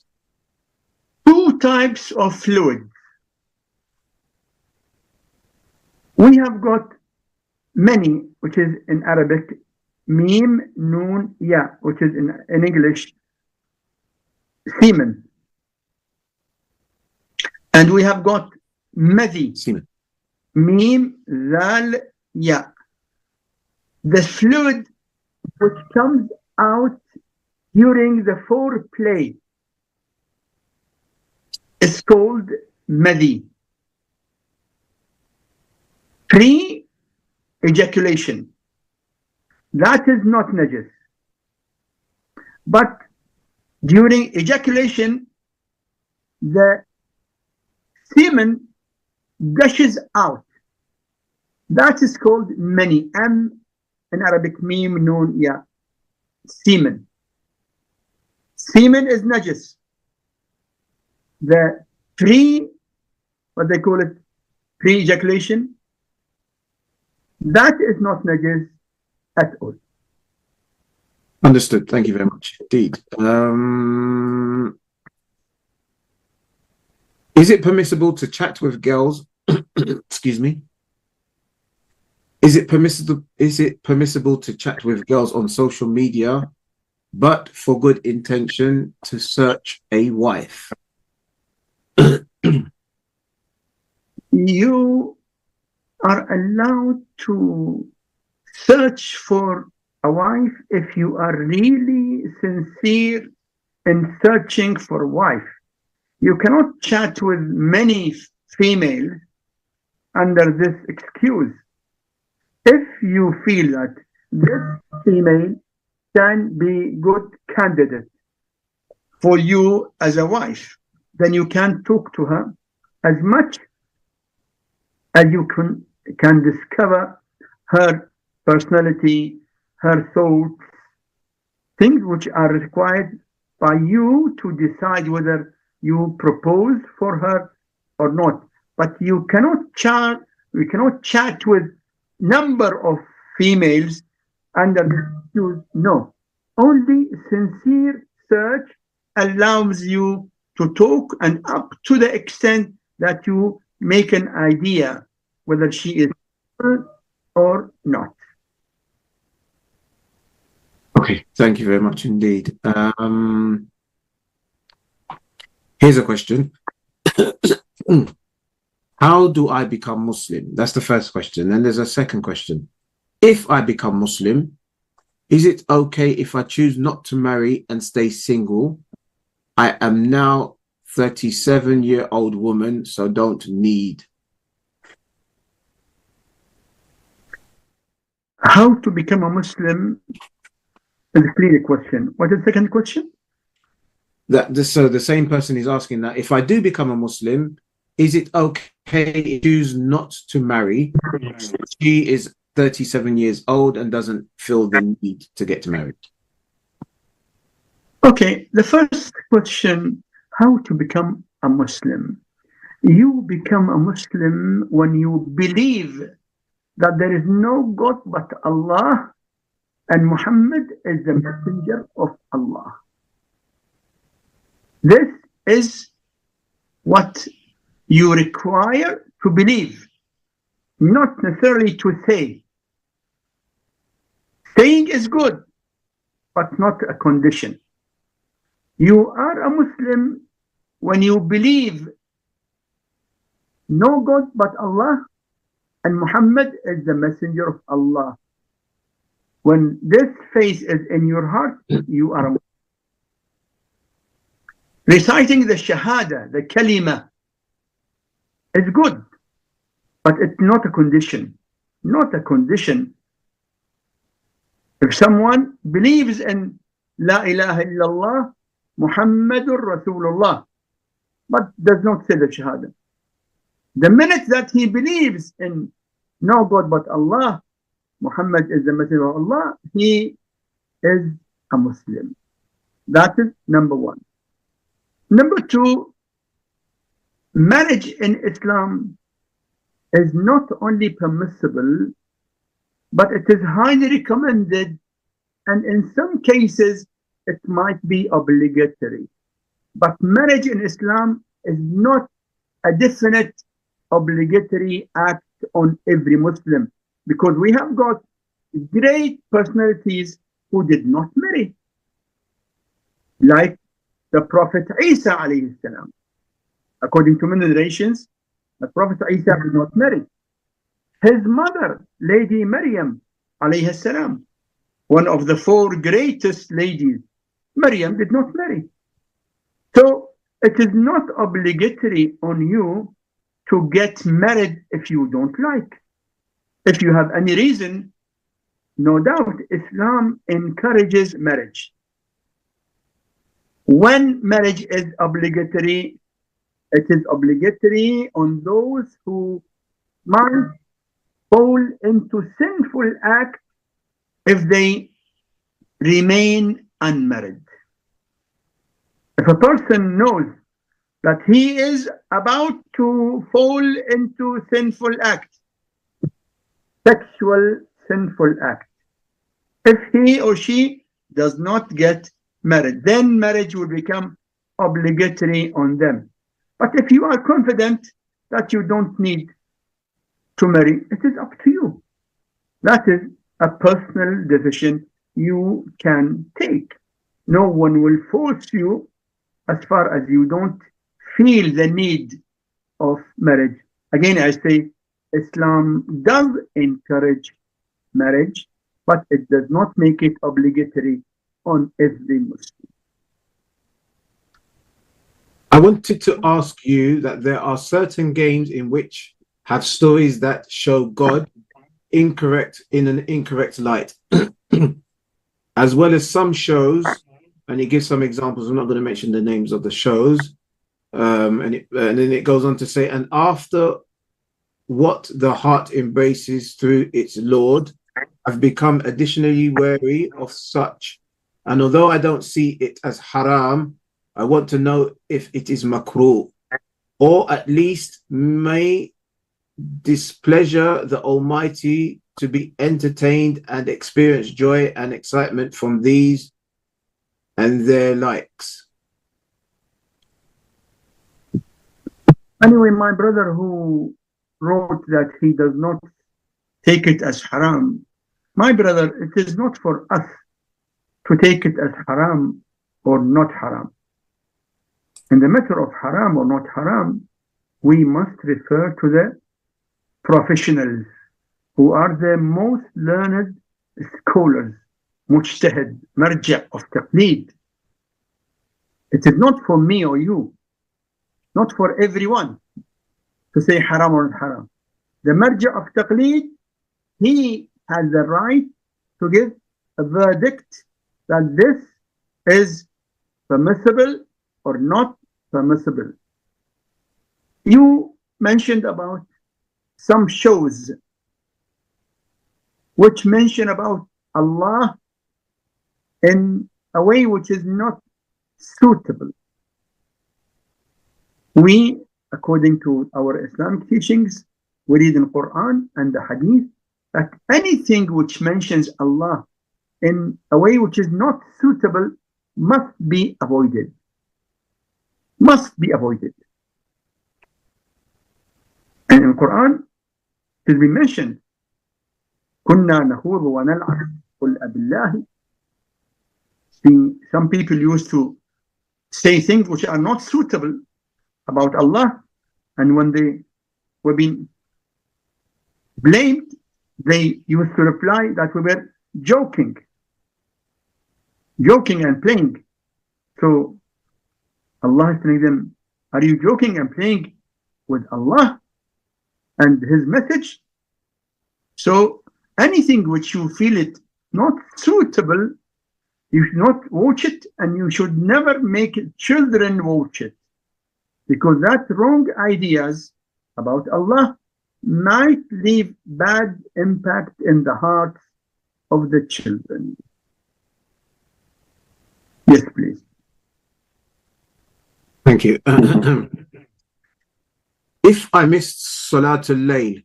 Two types of fluid. We have got many, which is in Arabic, mim, noon, ya, which is in English, semen. And we have got madhi, Semen. mim, zal, ya. The fluid which comes out during the foreplay is called madhi. Pre-ejaculation, that is not najis. But during ejaculation, the semen gushes out. That is called mani. M in Arabic, mim, noon, ya. Semen. Semen is najis. The what they call it, pre-ejaculation, that is not najis at all. Understood. Thank you very much indeed. Is it permissible to chat with girls? Excuse me. Is it permissible to chat with girls on social media, but for good intention to search a wife? You are allowed to search for a wife if you are really sincere in searching for a wife. You cannot chat with many females under this excuse. If you feel that this female can be good candidate for you as a wife, then you can talk to her as much as you can discover her personality, her thoughts, things which are required by you to decide whether you propose for her or not. But you cannot we cannot chat with number of females under the excuse. No, only sincere search allows you to talk, and up to the extent that you make an idea whether she is or not. Okay, thank you very much indeed. Here's a question. How do I become Muslim? That's the first question. Then there's a second question. If I become Muslim, is it okay if I choose not to marry and stay single? I am now 37-year-old woman, so don't need. How to become a Muslim is a clear question. What is the second question? So the same person is asking that if I do become a Muslim, is it okay to choose not to marry? She is 37 years old and doesn't feel the need to get married. Okay, the first question, how to become a Muslim? You become a Muslim when you believe that there is no God but Allah and Muhammad is the messenger of Allah. This is what you require to believe, not necessarily to say. Saying is good, but not a condition. You are a Muslim when you believe no God but Allah and Muhammad is the messenger of Allah. When this faith is in your heart, you are a Muslim. Reciting the Shahada, the Kalima, is good, but it's not a condition. Not a condition. If someone believes in La ilaha illallah, Muhammadur Rasulullah, but does not say the Shahada, the minute that he believes in no God but Allah, Muhammad is the messenger of Allah, he is a Muslim. That is number one. Number two, marriage in Islam is not only permissible, but it is highly recommended, and in some cases it might be obligatory. But marriage in Islam is not a definite obligatory act on every Muslim, because we have got great personalities who did not marry, like the Prophet Isa alayhi salam. According to many narrations, the Prophet Isa did not marry. His mother, Lady Maryam alayhi salam, one of the four greatest ladies, Maryam did not marry. So it is not obligatory on you to get married if you don't like. If you have any reason, no doubt Islam encourages marriage. When marriage is obligatory, it is obligatory on those who might fall into sinful acts if they remain unmarried. If a person knows that he is about to fall into sinful act, sexual sinful act, if he or she does not get married, then marriage will become obligatory on them. But if you are confident that you don't need to marry, it is up to you. That is a personal decision you can take. No one will force you as far as you don't feel the need of marriage. Again, I say Islam does encourage marriage, but it does not make it obligatory on every Muslim. I wanted to ask you that there are certain games in which have stories that show God in an incorrect light, as well as some shows and he gives some examples. I'm not going to mention the names of the shows. And then it goes on to say, and after what the heart embraces through its Lord, I've become additionally wary of such. And although I don't see it as haram, I want to know if it is makruh, or at least may displeasure the Almighty to be entertained and experience joy and excitement from these and their likes. Anyway, my brother who wrote that he does not take it as haram, my brother, it is not for us to take it as haram or not haram. In the matter of haram or not haram, we must refer to the professionals who are the most learned scholars, mujtahid, marja of taqleed. It is not for me or you, not for everyone to say haram or not haram. The marja of taqleed, he has the right to give a verdict that this is permissible or not permissible. You mentioned about some shows which mention about Allah in a way which is not suitable. We, according to our Islamic teachings, we read in the Quran and the Hadith that anything which mentions Allah in a way which is not suitable must be avoided. Must be avoided. And in the Quran, it will be mentioned, كُنَّا نَخُوضُ وَنَلْعَبُ قُلْ أَبِاللَّهِ. Some people used to say things which are not suitable about Allah, and when they were being blamed, they used to reply that we were joking and playing. So Allah is telling them, are you joking and playing with Allah and His message? So anything which you feel it not suitable, you should not watch it, and you should never make children watch it, because that wrong ideas about Allah might leave bad impact in the hearts of the children. Yes, please. Thank you. If I missed Salatul Layl,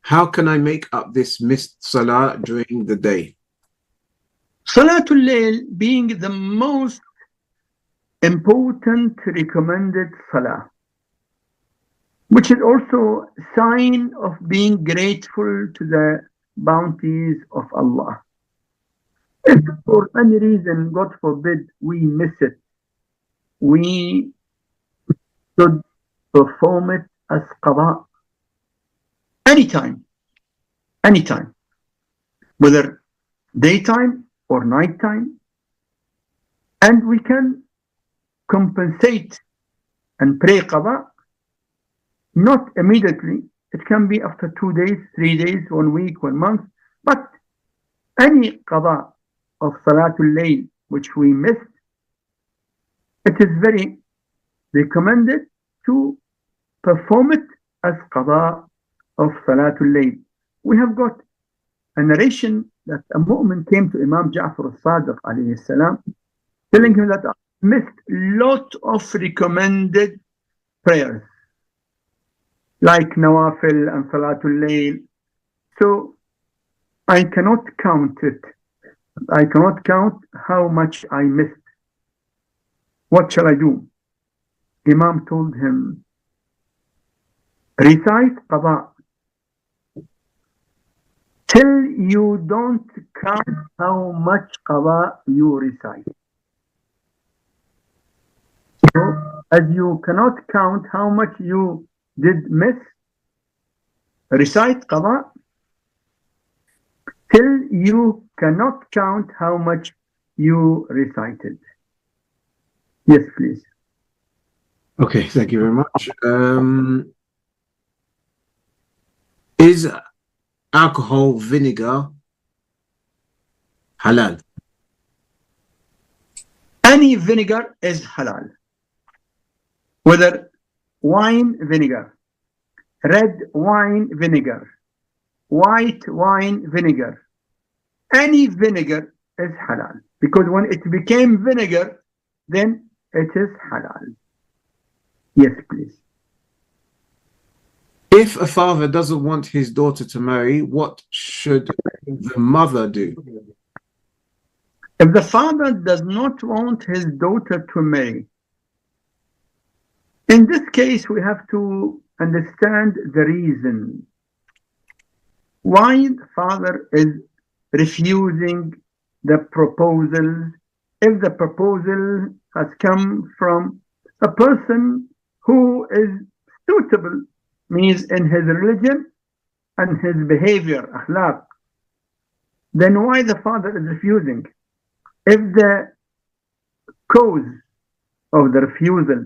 how can I make up this missed Salah during the day? Salatul Layl being the most important recommended Salah, which is also a sign of being grateful to the bounties of Allah. If for any reason, God forbid, we miss it, we should perform it as qada anytime, whether daytime or nighttime, and we can compensate and pray qada not immediately. It can be after 2 days, 3 days, 1 week, 1 month, but any qada of Salatul Layl which we missed, it is very recommended to perform it as qada of Salatul Layl. We have got a narration that a mu'min came to Imam Ja'far al-Sadiq alayhi salam, telling him that I missed lot of recommended prayers like Nawafil and Salatul Layl. So I cannot count it. I cannot count how much I missed. What shall I do? Imam told him, recite qada till you don't count how much qada you recite. So as you cannot count how much you did miss, recite qada till you cannot count how much you recited. Yes, please. Okay, thank you very much. Is alcohol vinegar halal? Any vinegar is halal. Whether wine vinegar, red wine vinegar, white wine vinegar, any vinegar is halal. Because when it became vinegar, then it is halal. Yes, please. If a father doesn't want his daughter to marry, what should the mother do? If the father does not want his daughter to marry, in this case, we have to understand the reason why the father is refusing the proposal. If the proposal has come from a person who is suitable, means in his religion and his behavior, akhlaq, then why the father is refusing? If the cause of the refusal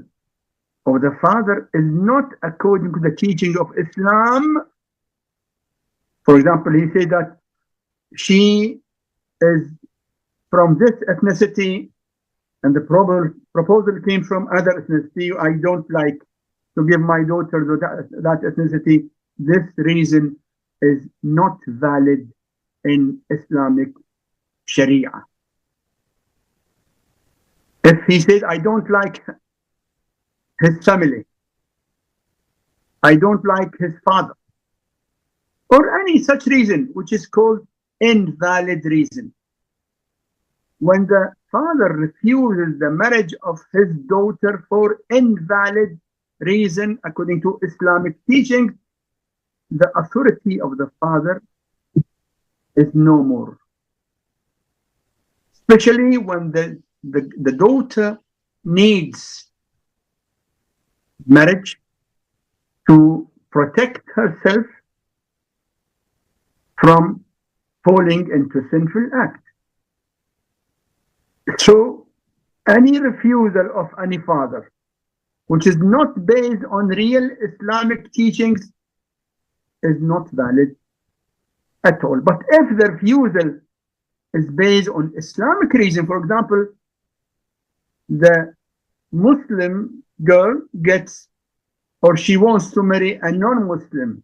of the father is not according to the teaching of Islam, for example, he said that she is from this ethnicity and the proposal came from other ethnicity, I don't like to give my daughter to that ethnicity, this reason is not valid in Islamic Sharia. If he says, I don't like his family, I don't like his father, or any such reason, which is called invalid reason. When the father refuses the marriage of his daughter for invalid reason, according to Islamic teaching, the authority of the father is no more. Especially when the daughter needs marriage to protect herself from falling into sinful act. So any refusal of any father which is not based on real Islamic teachings is not valid at all. But if the refusal is based on Islamic reason, for example, the Muslim girl gets or she wants to marry a non-Muslim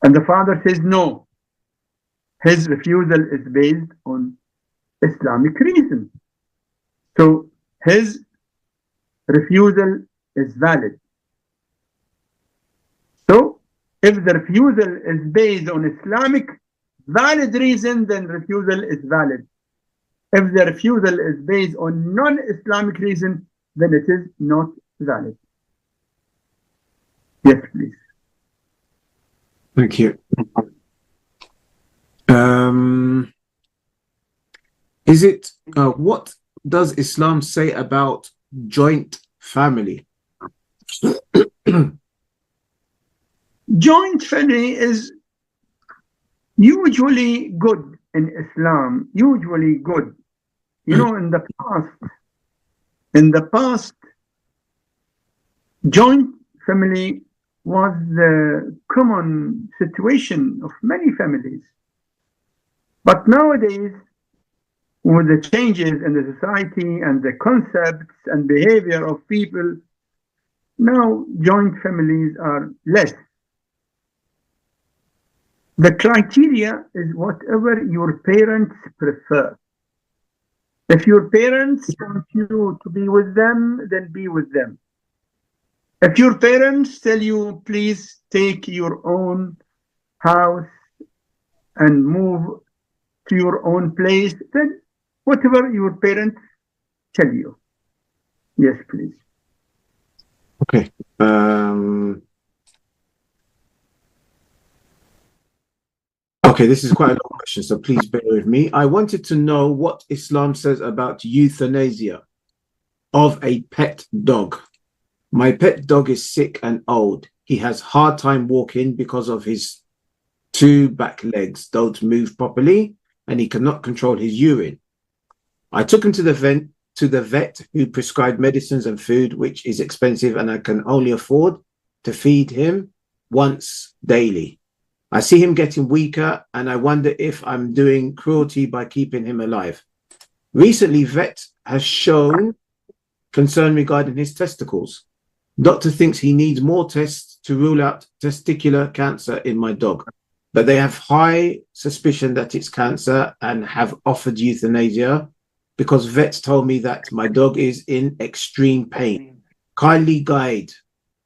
and the father says no, his refusal is based on Islamic reason. So his refusal is valid. So if the refusal is based on Islamic valid reason, then refusal is valid. If the refusal is based on non-Islamic reason, then it is not valid. Yes, please. Thank you. What does Islam say about joint family? Joint family is usually good in Islam, usually good. You know, in the past, joint family was the common situation of many families. But nowadays, with the changes in the society and the concepts and behavior of people, now joint families are less. The criteria is whatever your parents prefer. If your parents want you to be with them, then be with them. If your parents tell you, please take your own house and move to your own place, then whatever your parents tell you. Yes, please. Okay. Okay, this is quite a long question, so please bear with me. I wanted to know what Islam says about euthanasia of a pet dog. My pet dog is sick and old. He has hard time walking because of his 2 back legs don't move properly, and he cannot control his urine. I took him to the vet who prescribed medicines and food, which is expensive, and I can only afford to feed him once daily. I see him getting weaker, and I wonder if I'm doing cruelty by keeping him alive. Recently, vet has shown concern regarding his testicles. Doctor thinks he needs more tests to rule out testicular cancer in my dog, but they have high suspicion that it's cancer and have offered euthanasia because vets told me that my dog is in extreme pain. Kindly guide.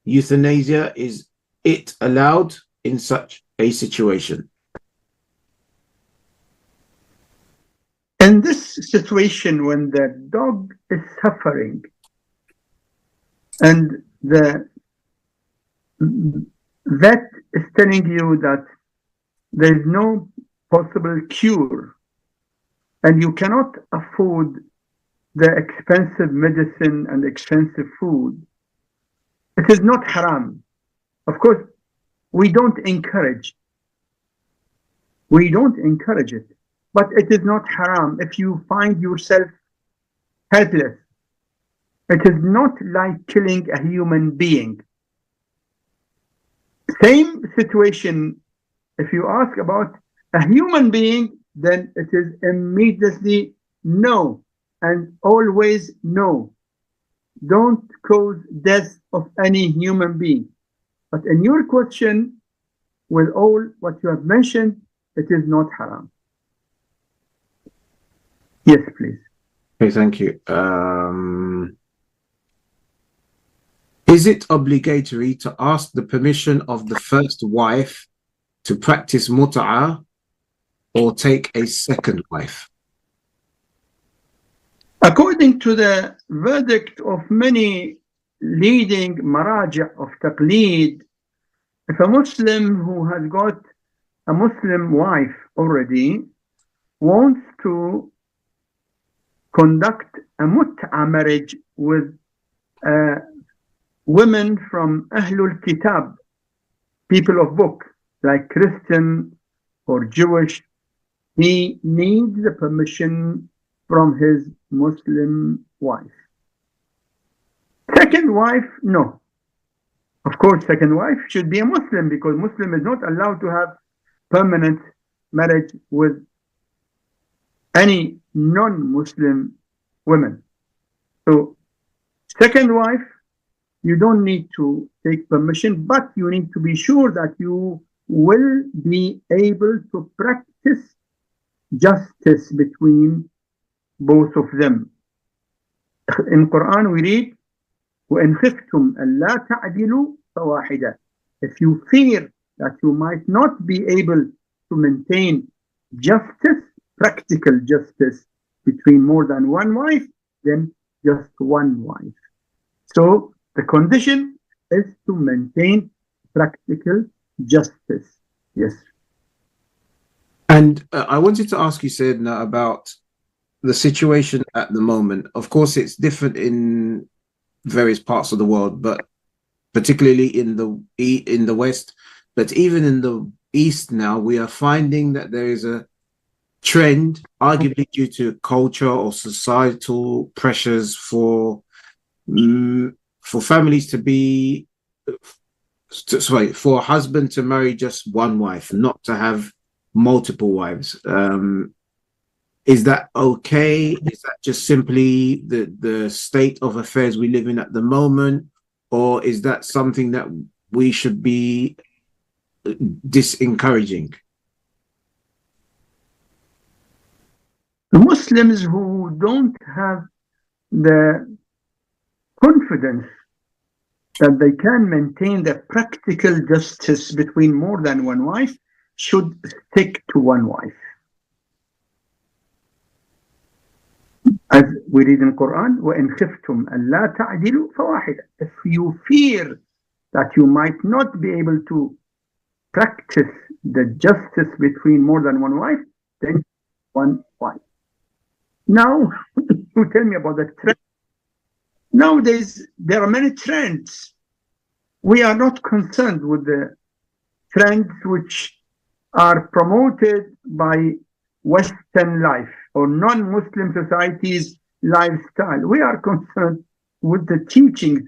Euthanasia, is it allowed in such a situation? In this situation, when the dog is suffering and the vet is telling you that there is no possible cure and you cannot afford the expensive medicine and expensive food, it is not haram. Of course, we don't encourage it, but it is not haram if you find yourself helpless. It is not like killing a human being. Same situation, if you ask about a human being, then it is immediately no, and always no. Don't cause death of any human being. But in your question, with all what you have mentioned, it is not haram. Yes, please. Okay, thank you. Is it obligatory to ask the permission of the first wife to practice mut'ah or take a second wife? According to the verdict of many leading maraja of taqleed, if a Muslim who has got a Muslim wife already wants to conduct a mut'ah marriage with women from Ahlul Kitab, people of book, like Christian or Jewish, he needs the permission from his Muslim wife. Second wife, no. Of course, second wife should be a Muslim, because Muslim is not allowed to have permanent marriage with any non-Muslim women. So, second wife, you don't need to take permission, but you need to be sure that you will be able to practice justice between both of them. In Quran we read, وَإِنْ خِفْتُمْ أَلَّا تَعْدِلُوا فَوَاحِدًا. If you fear that you might not be able to maintain justice, practical justice between more than one wife, then just one wife. So the condition is to maintain practical justice. Yes. And I wanted to ask you, Sayyidina, about the situation at the moment. Of course, it's different in various parts of the world, but particularly in the West, but even in the East now, we are finding that there is a trend, arguably due to culture or societal pressures, for families to be, for a husband to marry just one wife, not to have multiple wives. Is that okay? Is that just simply the state of affairs we live in at the moment? Or is that something that we should be disencouraging? The Muslims who don't have the confidence that they can maintain the practical justice between more than one wife should stick to one wife. As we read in Quran, وَإِنْ خِفْتُمْ أَلَّا تَعْدِلُوا فَوَاحِدًا. If you fear that you might not be able to practice the justice between more than one wife, then one wife. Now, you tell me about the trend. Nowadays, there are many trends. We are not concerned with the trends which are promoted by Western life or non-Muslim societies' lifestyle. We are concerned with the teachings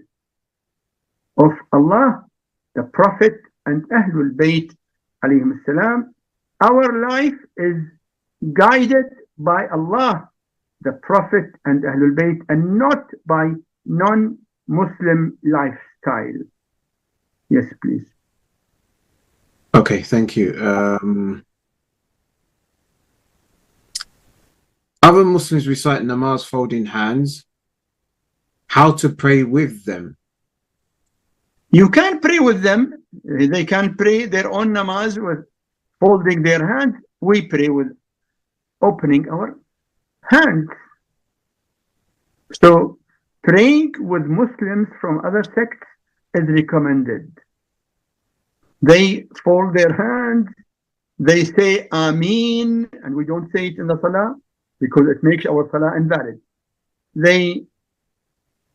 of Allah, the Prophet, and Ahlulbayt alayhim salam. Our life is guided by Allah the Prophet and Ahlulbayt, and not by non-Muslim lifestyle. Yes, please. Okay, thank you. Other Muslims recite namaz folding hands. How to pray with them? You can pray with them. They can pray their own namaz with folding their hands. We pray with opening our hands. So praying with Muslims from other sects is recommended. They fold their hands, they say Ameen, and we don't say it in the Salah because it makes our Salah invalid. They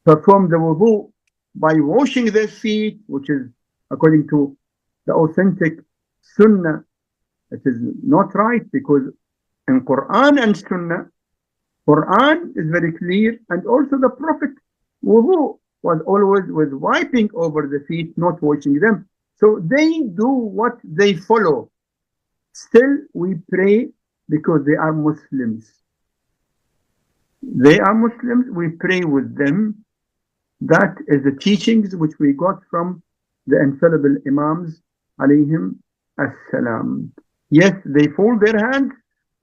perform the wudu by washing their feet, which is according to the authentic Sunnah. It is not right, because in Quran and Sunnah, Quran is very clear, and also the Prophet wudu was always with wiping over the feet, not washing them. So they do what they follow. Still, we pray because they are Muslims. They are Muslims, we pray with them. That is the teachings which we got from the infallible Imams, alayhim as-salam. Yes, they fold their hands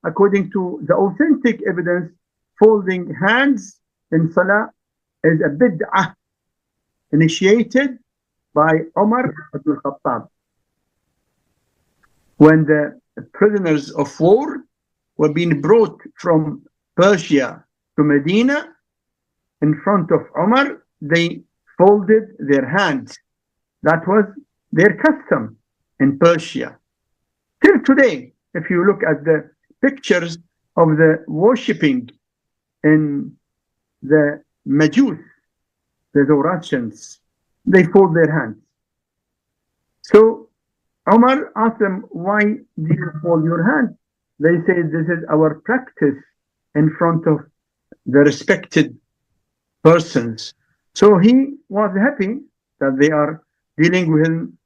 according to the authentic evidence. Folding hands in Salah is a bid'ah initiated by Umar ibn al-Khattab. When the prisoners of war were being brought from Persia to Medina, in front of Umar, they folded their hands. That was their custom in Persia. Till today, if you look at the pictures of the worshipping in the Majus, the Zoroastrians, they fold their hands. So Umar asked them, why do you fold your hands? They said, this is our practice in front of the respected persons. So he was happy that they are dealing with him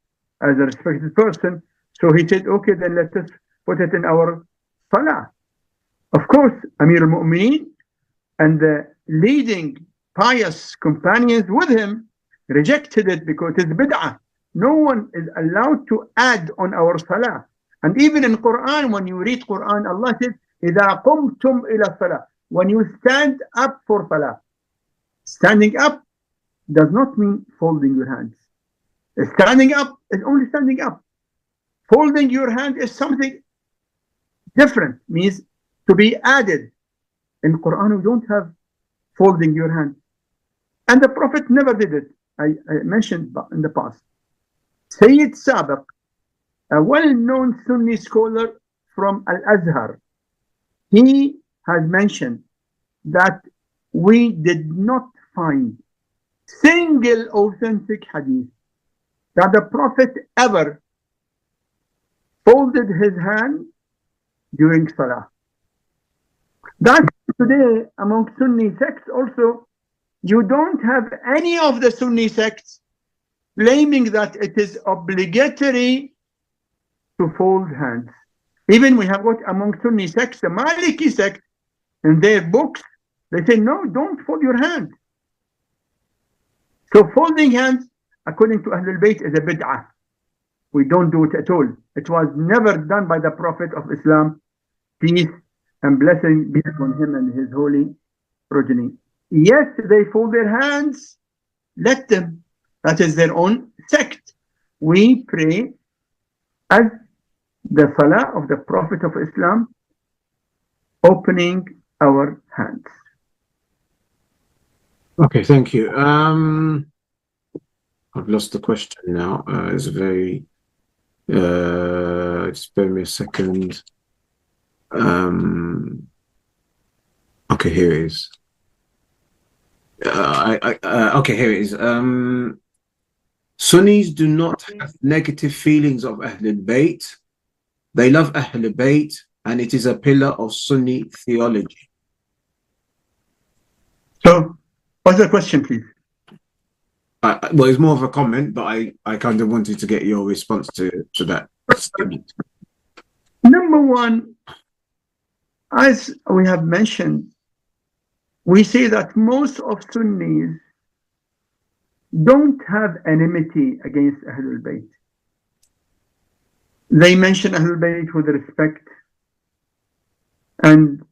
as a respected person. So he said, okay, then let us put it in our Salah. Of course, Amir al-Mu'mineen and the leading pious companions with him rejected it because it is bid'ah. No one is allowed to add on our Salah. And even in Quran, when you read Quran, Allah says, إِذَا قُمْتُمْ إِلَى الصَّلَاةِ, when you stand up for Salah. Standing up does not mean folding your hands. Standing up is only standing up. Folding your hand is something different, means to be added. In Quran, we don't have folding your hand. And the Prophet never did it. I mentioned in the past. Sayyid Sabiq, a well-known Sunni scholar from Al-Azhar, he has mentioned that we did not find single authentic hadith that the Prophet ever folded his hand during Salah. That today among Sunni sects also, you don't have any of the Sunni sects claiming that it is obligatory to fold hands. Even we have got among Sunni sects, the Maliki sect, in their books, they say, no, don't fold your hands. So folding hands, according to Ahlulbayt, is a bid'ah. We don't do it at all. It was never done by the Prophet of Islam, peace and blessing be upon him and his holy progeny. Yes, they fold their hands, let them. That is their own sect. We pray as the Salah of the Prophet of Islam, opening our hands. Okay, thank you. I've lost the question now. It's very just bear me a second. Okay, here it is. Okay, here it is. Sunnis do not have negative feelings of Ahlulbayt. They love Ahlulbayt, and it is a pillar of Sunni theology. So, what's the question, please? Well, it's more of a comment, but I kind of wanted to get your response to that statement. Number one, as we have mentioned, we say that most of Sunnis don't have enmity against Ahlul Bayt. They mention Ahlul Bayt with respect, and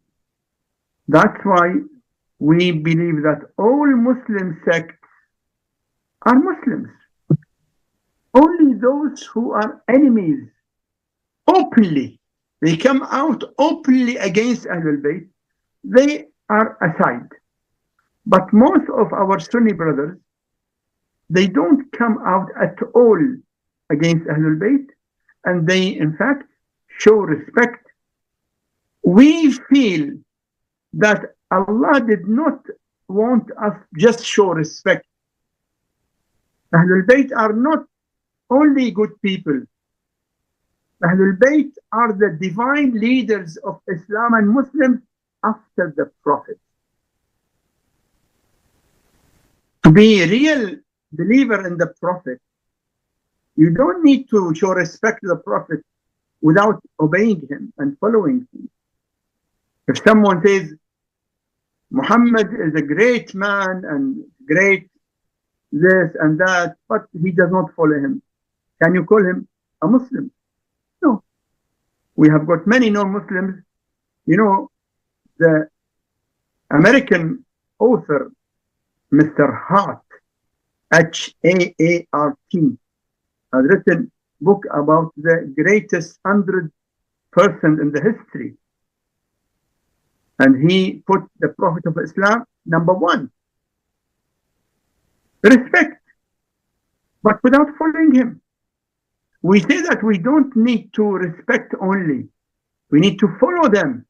that's why we believe that all Muslim sects are Muslims. Only those who are enemies openly, they come out openly against Ahlul Bayt, they are aside. But most of our Sunni brothers, they don't come out at all against Ahlul Bayt, and they in fact show respect. We feel that Allah did not want us just show respect. Ahlul Bayt are not only good people. Ahlul Bayt are the divine leaders of Islam and Muslims after the Prophet. To be a real believer in the Prophet, you don't need to show respect to the Prophet without obeying him and following him. If someone says, Muhammad is a great man and great this and that, but he does not follow him, can you call him a Muslim? No. We have got many non-Muslims. You know, the American author, Mr. Hart, H-A-A-R-T, has written a book about the greatest 100 person in the history. And he put the Prophet of Islam #1. Respect, but without following him. We say that we don't need to respect only. We need to follow them.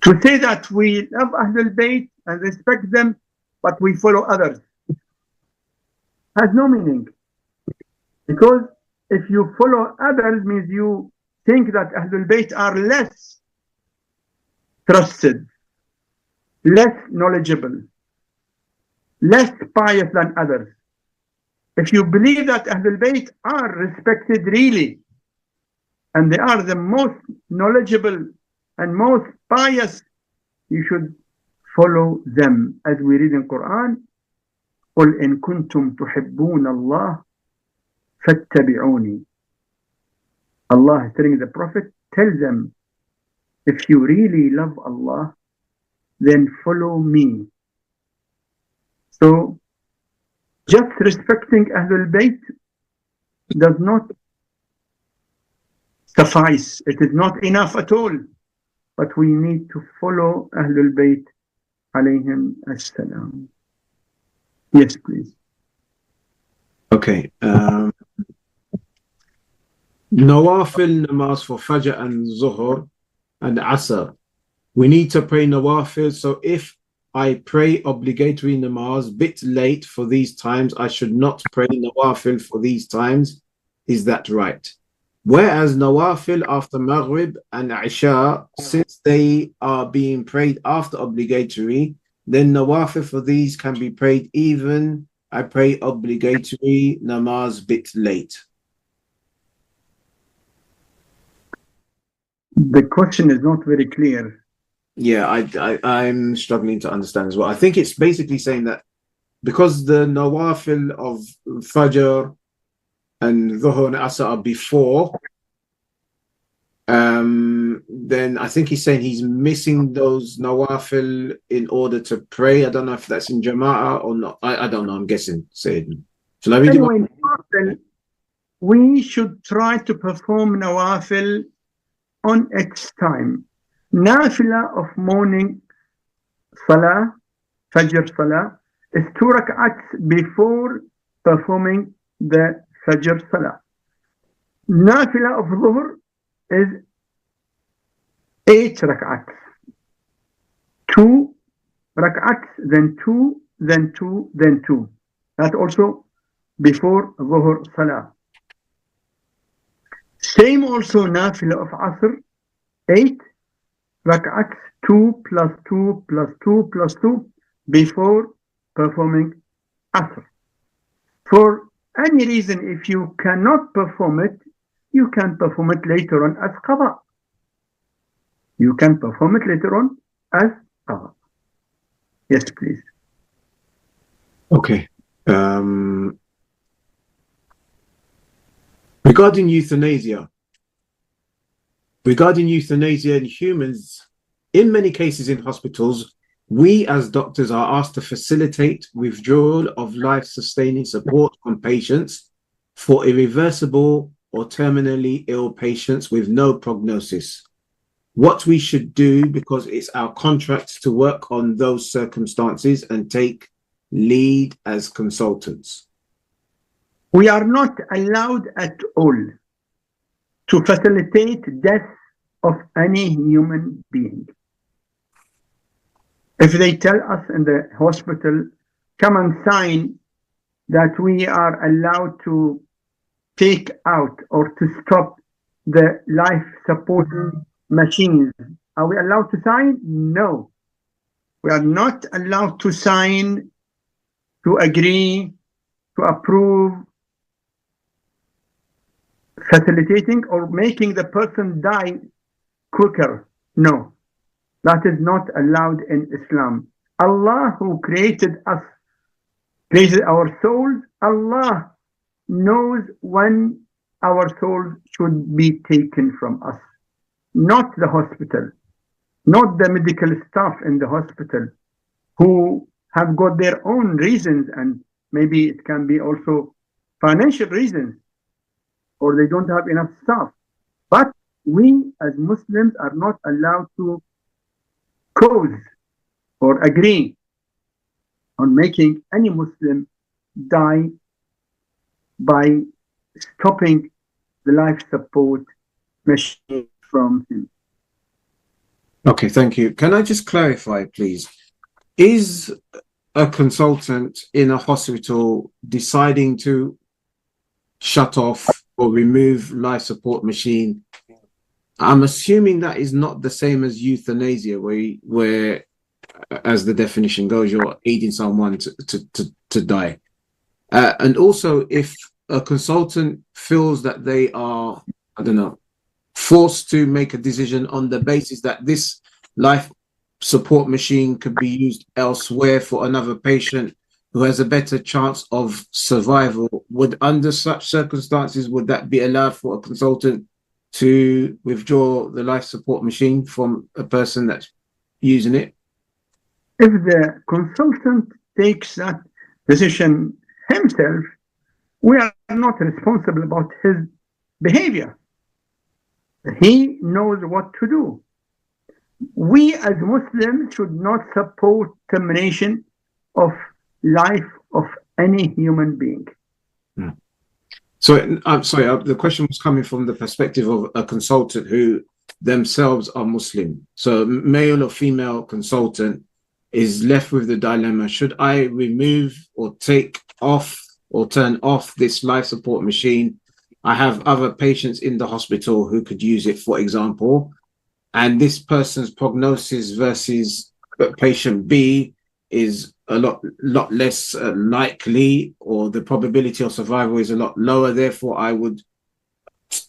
To say that we love Ahlul Bayt and respect them, but we follow others, has no meaning. Because if you follow others, means you think that Ahlul Bayt are less trusted, less knowledgeable, less pious than others. If you believe that Ahlul Bayt are respected really, and they are the most knowledgeable and most pious, you should follow them. As we read in Quran, قُلْ إِن كُنْتُمْ تُحِبُّونَ اللَّهَ فَاتَّبِعُونِي. Allah is telling the Prophet, tell them, if you really love Allah, then follow me. So, just respecting Ahlul Bayt does not suffice. It is not enough at all. But we need to follow Ahlul Bayt alayhim as-salam. Yes, please. Okay. Nawafil namaz for Fajr and Zuhr and Asr. We need to pray Nawafil. So if I pray obligatory namaz bit late for these times, I should not pray Nawafil for these times. Is that right? Whereas Nawafil after Maghrib and Isha, since they are being prayed after obligatory, then Nawafil for these can be prayed even I pray obligatory namaz bit late. The question is not very clear. Yeah, I'm struggling to understand as well. I think it's basically saying that because the Nawafil of Fajr and Dhuhr and Asr are before, then I think he's saying he's missing those Nawafil in order to pray. I don't know if that's in Jama'ah or not. I don't know. I'm guessing. Sayyidina. Shall I read Anyway, we should try to perform Nawafil on its time. Nafila of morning Salah, Fajr Salah, is 2 rak'ats before performing the Fajr Salah. Nafila of Dhuhr is 8 rak'ats. 2 rak'ats, then 2, then 2, then 2. That also before Dhuhr Salah. Same also Nafila of Asr, 8 rak'ats, 2 plus 2 plus 2 plus 2 before performing Asr. For any reason, if you cannot perform it, you can perform it later on as qada. You can perform it later on as Allah. Yes, please. Okay. Regarding euthanasia in humans, in many cases in hospitals, we as doctors are asked to facilitate withdrawal of life-sustaining support from patients for irreversible or terminally ill patients with no prognosis. What we should do, because it's our contract to work on those circumstances and take lead as consultants. We are not allowed at all to facilitate death of any human being. If they tell us in the hospital, come and sign that we are allowed to take out or to stop the life supporting machines, are we allowed to sign? No. We are not allowed to sign, to agree, to approve, facilitating or making the person die quicker. No. That is not allowed in Islam. Allah, who created us, created our souls, Allah knows when our souls should be taken from us. Not the hospital, not the medical staff in the hospital, who have got their own reasons, and maybe it can be also financial reasons, or they don't have enough staff. But we as Muslims are not allowed to cause or agree on making any Muslim die by stopping the life support machine from him. Okay, thank you. Can I just clarify, please? Is a consultant in a hospital deciding to shut off or remove life support machine? I'm assuming that is not the same as euthanasia, where as the definition goes, you're aiding someone to die. And also, if a consultant feels that they are, I don't know, forced to make a decision on the basis that this life support machine could be used elsewhere for another patient who has a better chance of survival, would under such circumstances, would that be allowed for a consultant to withdraw the life support machine from a person that's using it? If the consultant takes that decision himself, we are not responsible about his behavior. He knows what to do. We as Muslims should not support termination of life of any human being. So I'm sorry, the question was coming from the perspective of a consultant who themselves are Muslim. So male or female consultant is left with the dilemma: should I remove or take off or turn off this life support machine? I have other patients in the hospital who could use it, for example, and this person's prognosis versus patient B is a lot less likely, or the probability of survival is a lot lower. Therefore, I would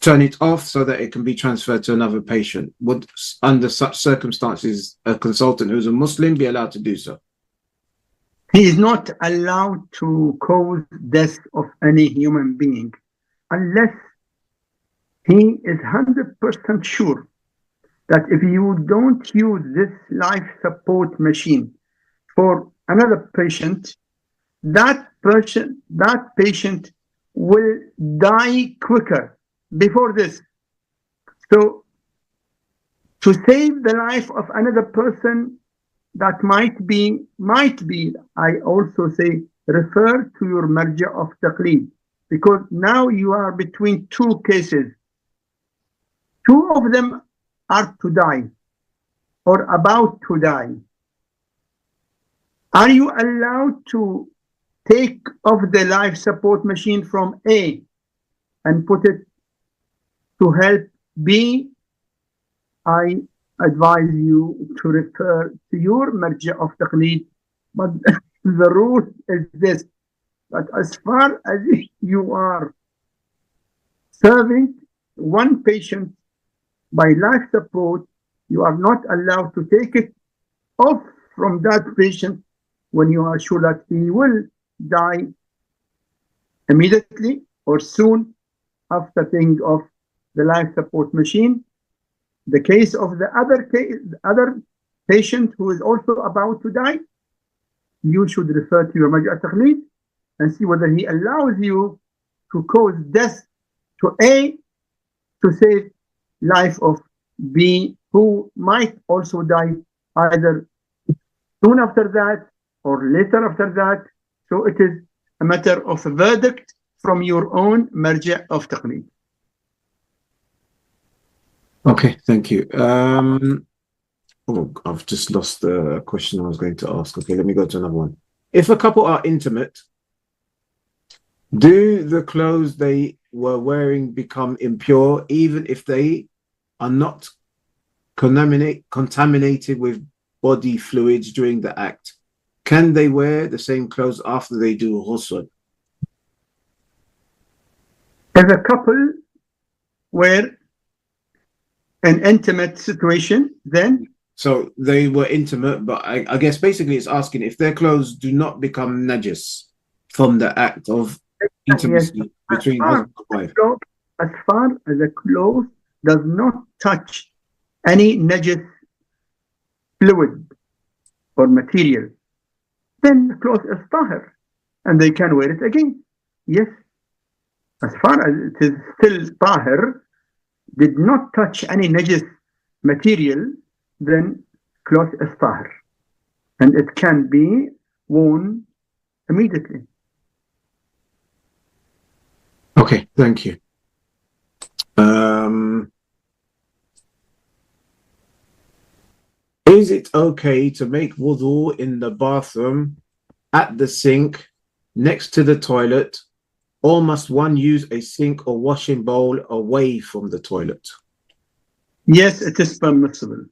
turn it off so that it can be transferred to another patient. Would, under such circumstances, a consultant who's a Muslim be allowed to do so? He is not allowed to cause death of any human being unless he is 100% sure that if you don't use this life support machine for another patient, that patient will die quicker before this. So to save the life of another person, that might be, I also say, refer to your marja of taqleed, because now you are between two cases. Two of them are to die or about to die. Are you allowed to take off the life support machine from A and put it to help B? I advise you to refer to your marja of taqleed, but the rule is this, that as far as you are serving one patient by life support, you are not allowed to take it off from that patient when you are sure that he will die immediately or soon after taking off the life support machine. The case of the other patient who is also about to die, you should refer to your Majlis al-Taqlid and see whether he allows you to cause death to A to save life of B, who might also die either soon after that or later after that. So it is a matter of a verdict from your own Marja' of Taqlid. Okay, thank you. Oh, I've just lost the question I was going to ask. Okay, let me go to another one. If a couple are intimate, do the clothes they were wearing become impure even if they are not contaminated with body fluids during the act? Can they wear the same clothes after they do ghusl? If a couple were an intimate situation, then so they were intimate, but I guess basically it's asking if their clothes do not become najis from the act of intimacy between husband and wife. As far as the clothes does not touch any najis fluid or material, then the clothes is tahir and they can wear it again. Yes, as far as it is still tahir, did not touch any najis material, then cloth is tahir and it can be worn immediately. Okay, thank you. Is it okay to make wudu in the bathroom, at the sink, next to the toilet, or must one use a sink or washing bowl away from the toilet? Yes, it is permissible.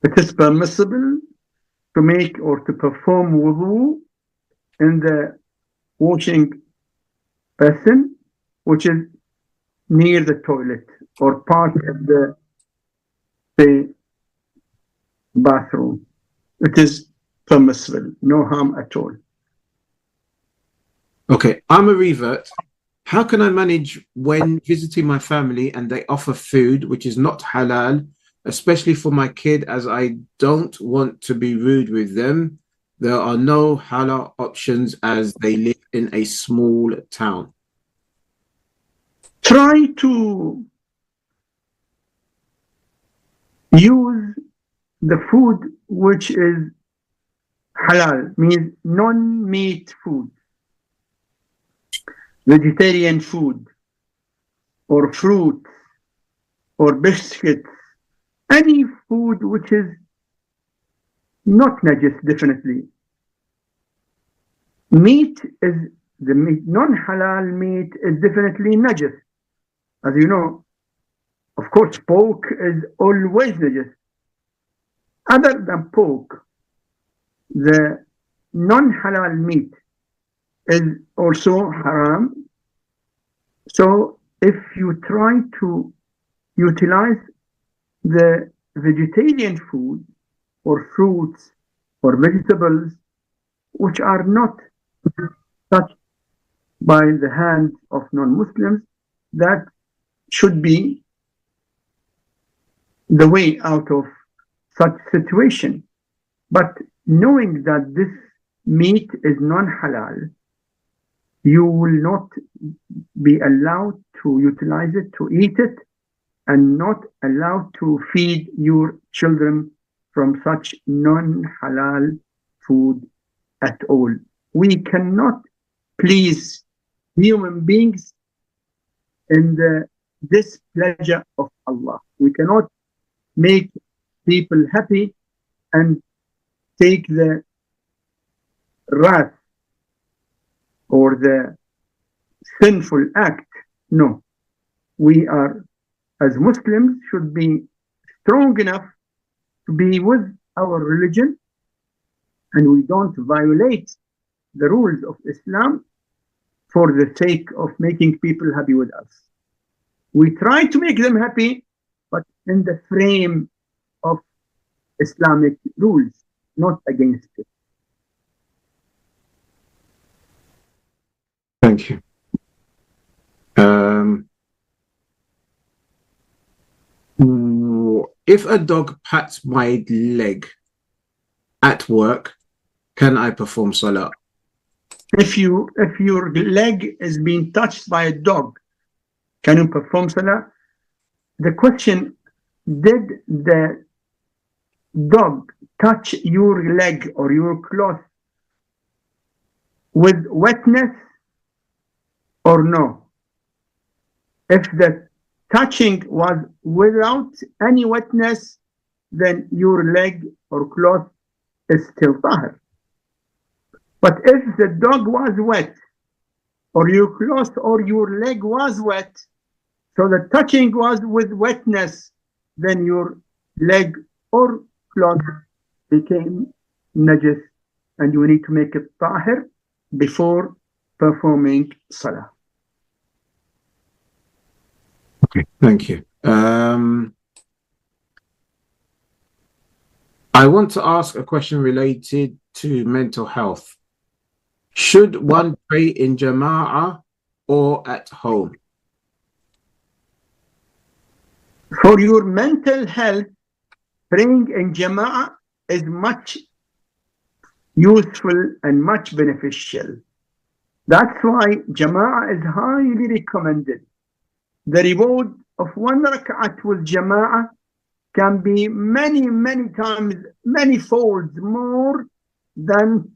It is permissible to make or to perform wudu in the washing basin, which is near the toilet or part of the bathroom. It is permissible, no harm at all. Okay, I'm a revert. How can I manage when visiting my family and they offer food which is not halal, especially for my kid, as I don't want to be rude with them? There are no halal options as they live in a small town. Try to use the food which is halal, means non-meat food, vegetarian food, or fruit, or biscuits, any food which is not najis, definitely. Meat is the meat, non-halal meat is definitely najis. As you know, of course, pork is always najis. Other than pork, the non-halal meat is also haram. So if you try to utilize the vegetarian food or fruits or vegetables which are not touched by the hands of non-Muslims, that should be the way out of such situation. But knowing that this meat is non-halal, you will not be allowed to utilize it, to eat it, and not allowed to feed your children from such non-halal food at all. We cannot please human beings in the displeasure of Allah. We cannot make people happy and take the wrath or the sinful act. No, we are, as Muslims, should be strong enough to be with our religion, and we don't violate the rules of Islam for the sake of making people happy with us. We try to make them happy, but in the frame of Islamic rules, not against it. Thank you. If a dog pats my leg at work, can I perform salah? If your leg is being touched by a dog, can you perform salah? The question, did the dog touch your leg or your cloth with wetness or no? If the touching was without any wetness, then your leg or cloth is still tahir. But if the dog was wet, or your cloth or your leg was wet, so the touching was with wetness, then your leg or cloth became najis, and you need to make it tahir before performing salah. Okay, thank you. I want to ask a question related to mental health. Should one pray in Jama'ah or at home? For your mental health, praying in Jama'ah is much useful and much beneficial. That's why Jama'ah is highly recommended. The reward of one rak'at with Jama'ah can be many times, many folds more than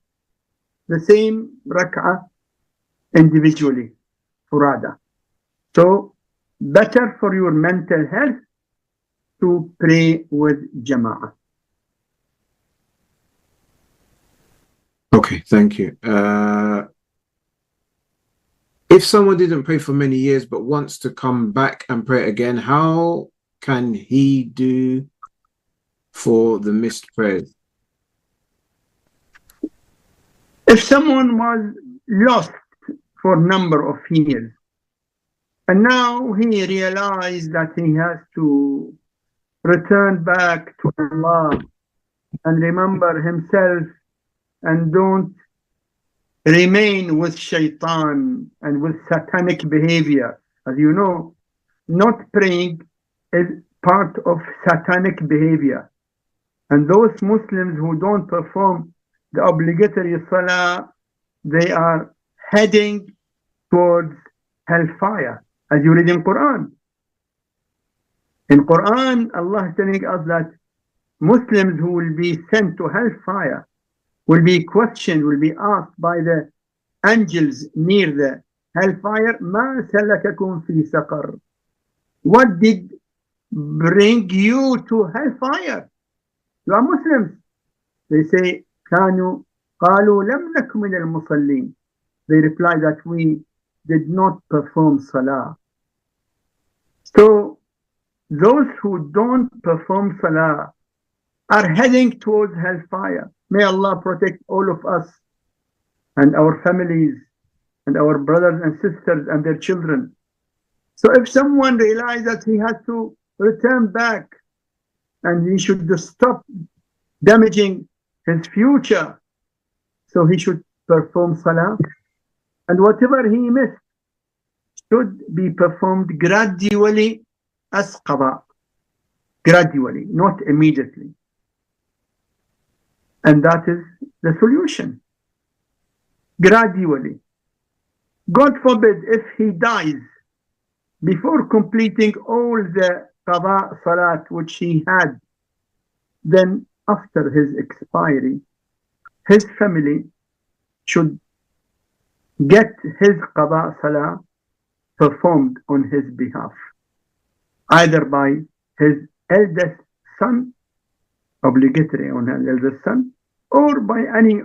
the same rak'ah individually, furada. So better for your mental health to pray with Jama'ah. Okay, thank you. If someone didn't pray for many years but wants to come back and pray again, how can he do for the missed prayers? If someone was lost for a number of years, and now he realized that he has to return back to Allah and remember himself and don't remain with shaitan and with satanic behavior. As you know, not praying is part of satanic behavior. And those Muslims who don't perform the obligatory salah, they are heading towards hellfire, as you read in Quran. In Quran, Allah is telling us that Muslims who will be sent to hellfire will be questioned, will be asked by the angels near the hellfire, مَا سَلَكَكُمْ فِي سَقَرٍ? What did bring you to hellfire? You are Muslims. They say, قالوا لم نك من المصلين. They reply that we did not perform salah. So those who don't perform salah are heading towards hellfire. May Allah protect all of us and our families and our brothers and sisters and their children. So if someone realizes that he has to return back and he should stop damaging his future, so he should perform salah, and whatever he missed should be performed gradually as qada, gradually, not immediately. And that is the solution. Gradually. God forbid if he dies before completing all the qada salat which he had, then after his expiry, his family should get his qada salah performed on his behalf, either by his eldest son, obligatory on his eldest son, or by any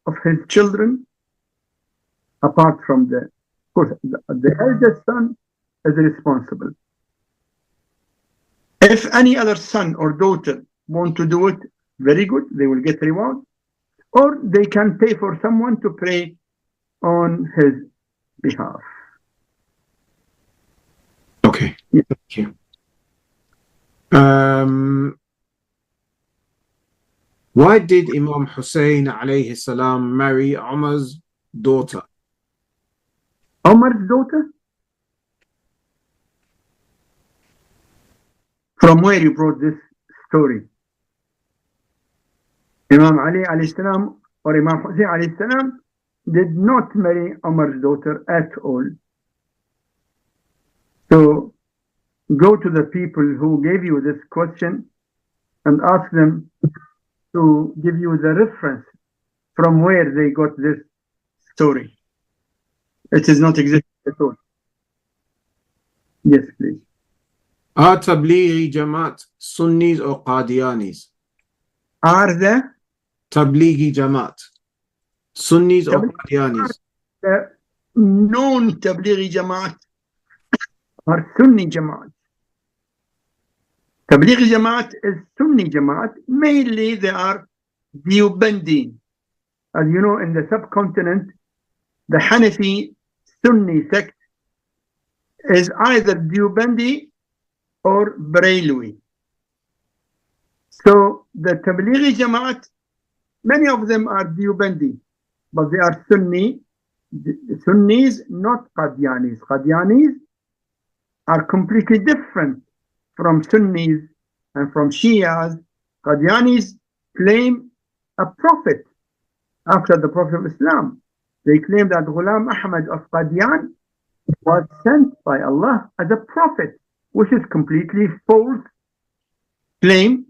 of his children, apart from the, of course, the eldest son is responsible. If any other son or daughter want to do it, very good, they will get reward, or they can pay for someone to pray on his behalf. Okay, yeah. Thank you. Why did Imam Hussein alayhi salam marry Umar's daughter? Umar's daughter? From where you brought this story? Imam Ali alayhi salam or Imam Hussein alayhi salam did not marry Umar's daughter at all. So go to the people who gave you this question and ask them to give you the reference from where they got this story. It is not existing at all. Yes, please. Are Tablighi Jamaat Sunnis or Qadianis? Are the Tablighi Jamaat Sunnis or Qadianis? the non-Tablighi Jamaat are Sunni Jamaat. Tablighi Jamaat is Sunni Jamaat. Mainly they are Diyubandi. As you know, in the subcontinent, the Hanafi Sunni sect is either Diyubandi or Barelwi. So the Tablighi Jamaat, many of them are Diyubandi, but they are Sunnis, not Qadianis. Qadianis are completely different from Sunnis and from Shias. Qadianis claim a prophet after the Prophet of Islam. They claim that Ghulam Ahmad of Qadian was sent by Allah as a prophet, which is completely false claim.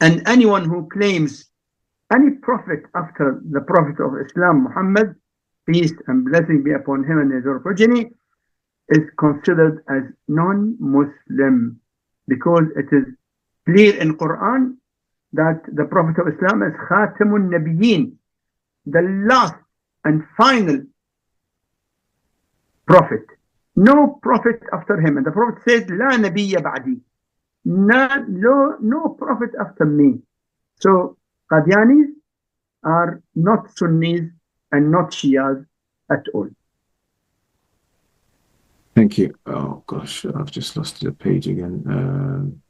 And anyone who claims any prophet after the Prophet of Islam, Muhammad, peace and blessing be upon him and his progeny, is considered as non-Muslim, because it is clear in Quran that the Prophet of Islam is Khatamun Nabiyyin, the last and final prophet. No prophet after him. And the Prophet said, La Nabiyya Ba'di. No prophet after me. So Qadianis are not Sunnis and not Shias at all. Thank you. Oh gosh, I've just lost the page again.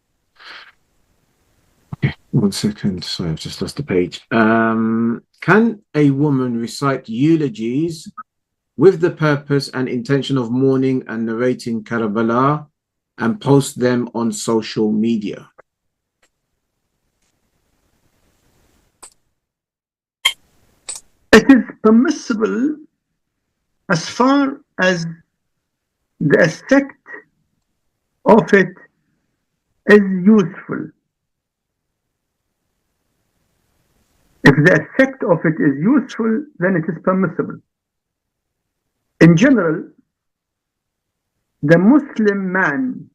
Okay, 1 second. Sorry, I've just lost the page. Can a woman recite eulogies with the purpose and intention of mourning and narrating Karbala and post them on social media? It is permissible as far as the effect of it is useful. If the effect of it is useful, then it is permissible. In general, the Muslim man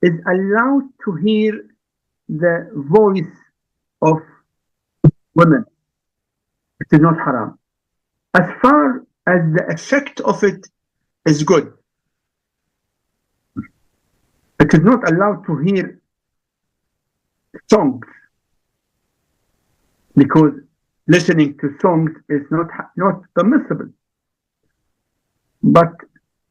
is allowed to hear the voice of women. It is not haram, as far as the effect of it is good. It is not allowed to hear songs, because listening to songs is not permissible. But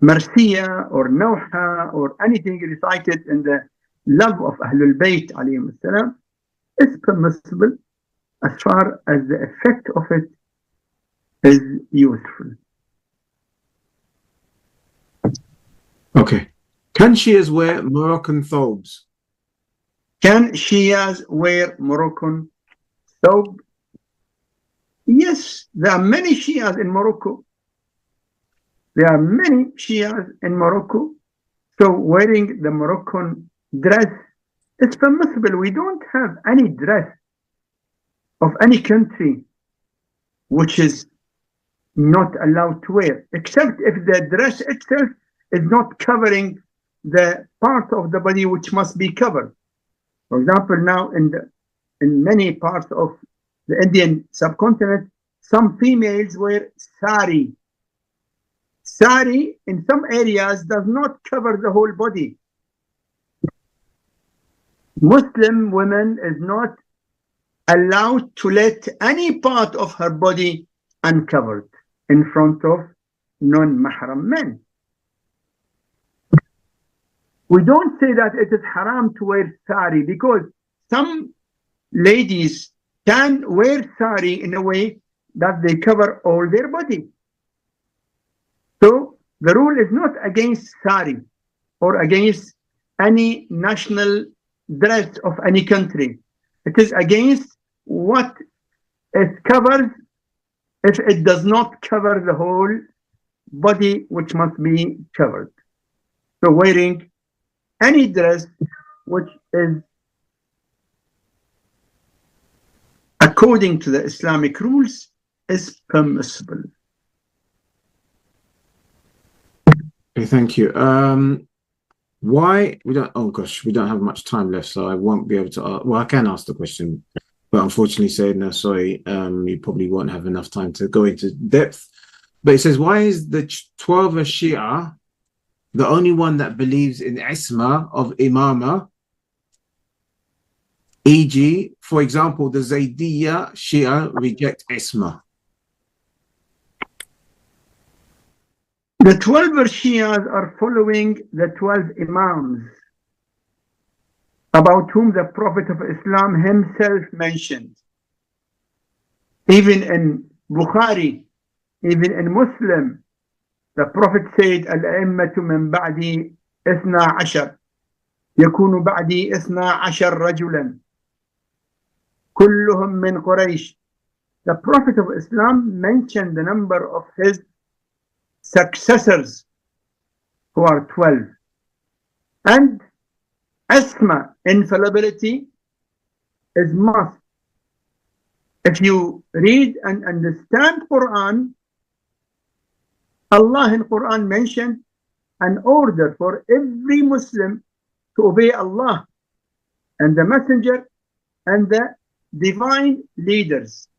Marsiya or Nawha or anything recited in the love of Ahlulbayt alayhim as-salam is permissible as far as the effect of it is useful. Okay. Can Shias wear Moroccan thobes? Can Shias wear Moroccan thobe? Yes, there are many Shias in Morocco. There are many Shias in Morocco. So wearing the Moroccan dress is permissible. We don't have any dress of any country which is not allowed to wear, except if the dress itself is not covering the part of the body which must be covered. For example, now in many parts of the Indian subcontinent, some females wear sari. Sari in some areas does not cover the whole body. Muslim women is not allowed to let any part of her body uncovered in front of non-mahram men. We don't say that it is haram to wear sari, because some ladies can wear sari in a way that they cover all their body. So the rule is not against sari or against any national dress of any country. It is against what it covers if it does not cover the whole body, which must be covered. So wearing any dress which is according to the Islamic rules is permissible. Okay, thank you. Why we don't? Oh gosh, we don't have much time left, so I won't be able to. Well, I can ask the question, but unfortunately, Sayyidina, sorry, you probably won't have enough time to go into depth. But it says, why is the 12th Shia the only one that believes in Isma of Imama? E.g., for example, the Zaydiyya Shia reject Isma. The 12 Shias are following the 12 Imams about whom the Prophet of Islam himself mentioned. Even in Bukhari, even in Muslim, the Prophet said, Al-A'immatu min ba'di ithna ashar, yakunu ba'di ithna ashar rajulan, kulluhum min Quraysh. The Prophet of Islam mentioned the number of his successors, who are 12. And Asma, infallibility, is must. If you read and understand Quran, Allah in Quran mentioned an order for every Muslim to obey Allah and the Messenger and the divine leaders,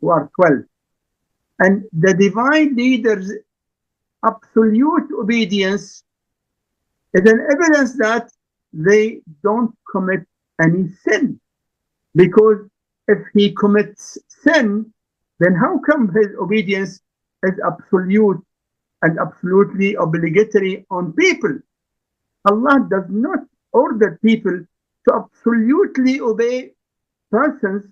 who are 12. And the divine leaders' absolute obedience is an evidence that they don't commit any sin. Because if he commits sin, then how come his obedience is absolute and absolutely obligatory on people? Allah does not order people to absolutely obey persons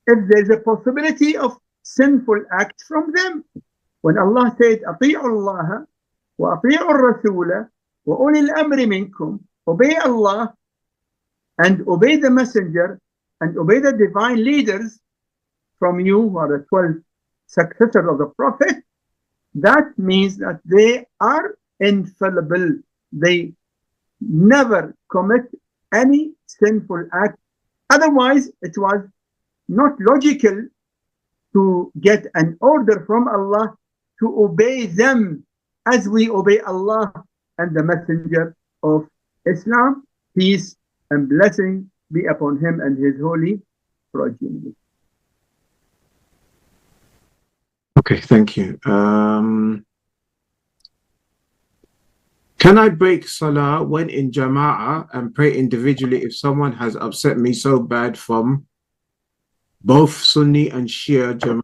if there is a possibility of sinful acts from them. When Allah said, أطيعوا الله وأطيعوا الرسول وأولي الأمر منكم, obey Allah and obey the messenger and obey the divine leaders from you, who are the 12 successors of the Prophet, that means that they are infallible. They never commit any sinful act. Otherwise, it was not logical to get an order from Allah to obey them as we obey Allah and the Messenger of Islam. Peace and blessing be upon him and his holy progeny. Okay, thank you. Can I break Salah when in Jama'ah and pray individually if someone has upset me so bad from both Sunni and Shia Jama'ah?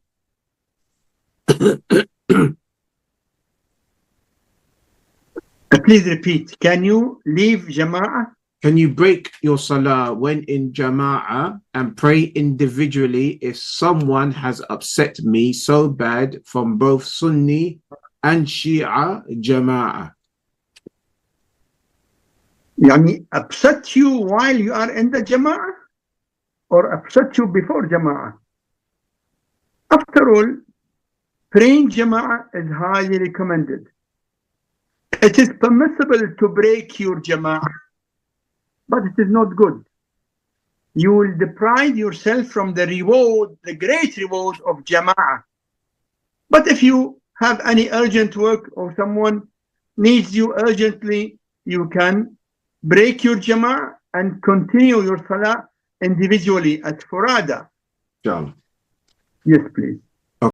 Please repeat. Can you leave Jama'ah? Can you break your Salah when in Jama'ah and pray individually if someone has upset me so bad from both Sunni and Shia Jama'ah? Yani upset you while you are in the Jama'ah or upset you before Jama'ah? After all, praying Jama'ah is highly recommended. It is permissible to break your Jama'ah, but it is not good. You will deprive yourself from the reward, the great reward of Jama'ah. But if you have any urgent work or someone needs you urgently, you can break your Jama'ah and continue your Salah individually at Furada. John. Yes, please.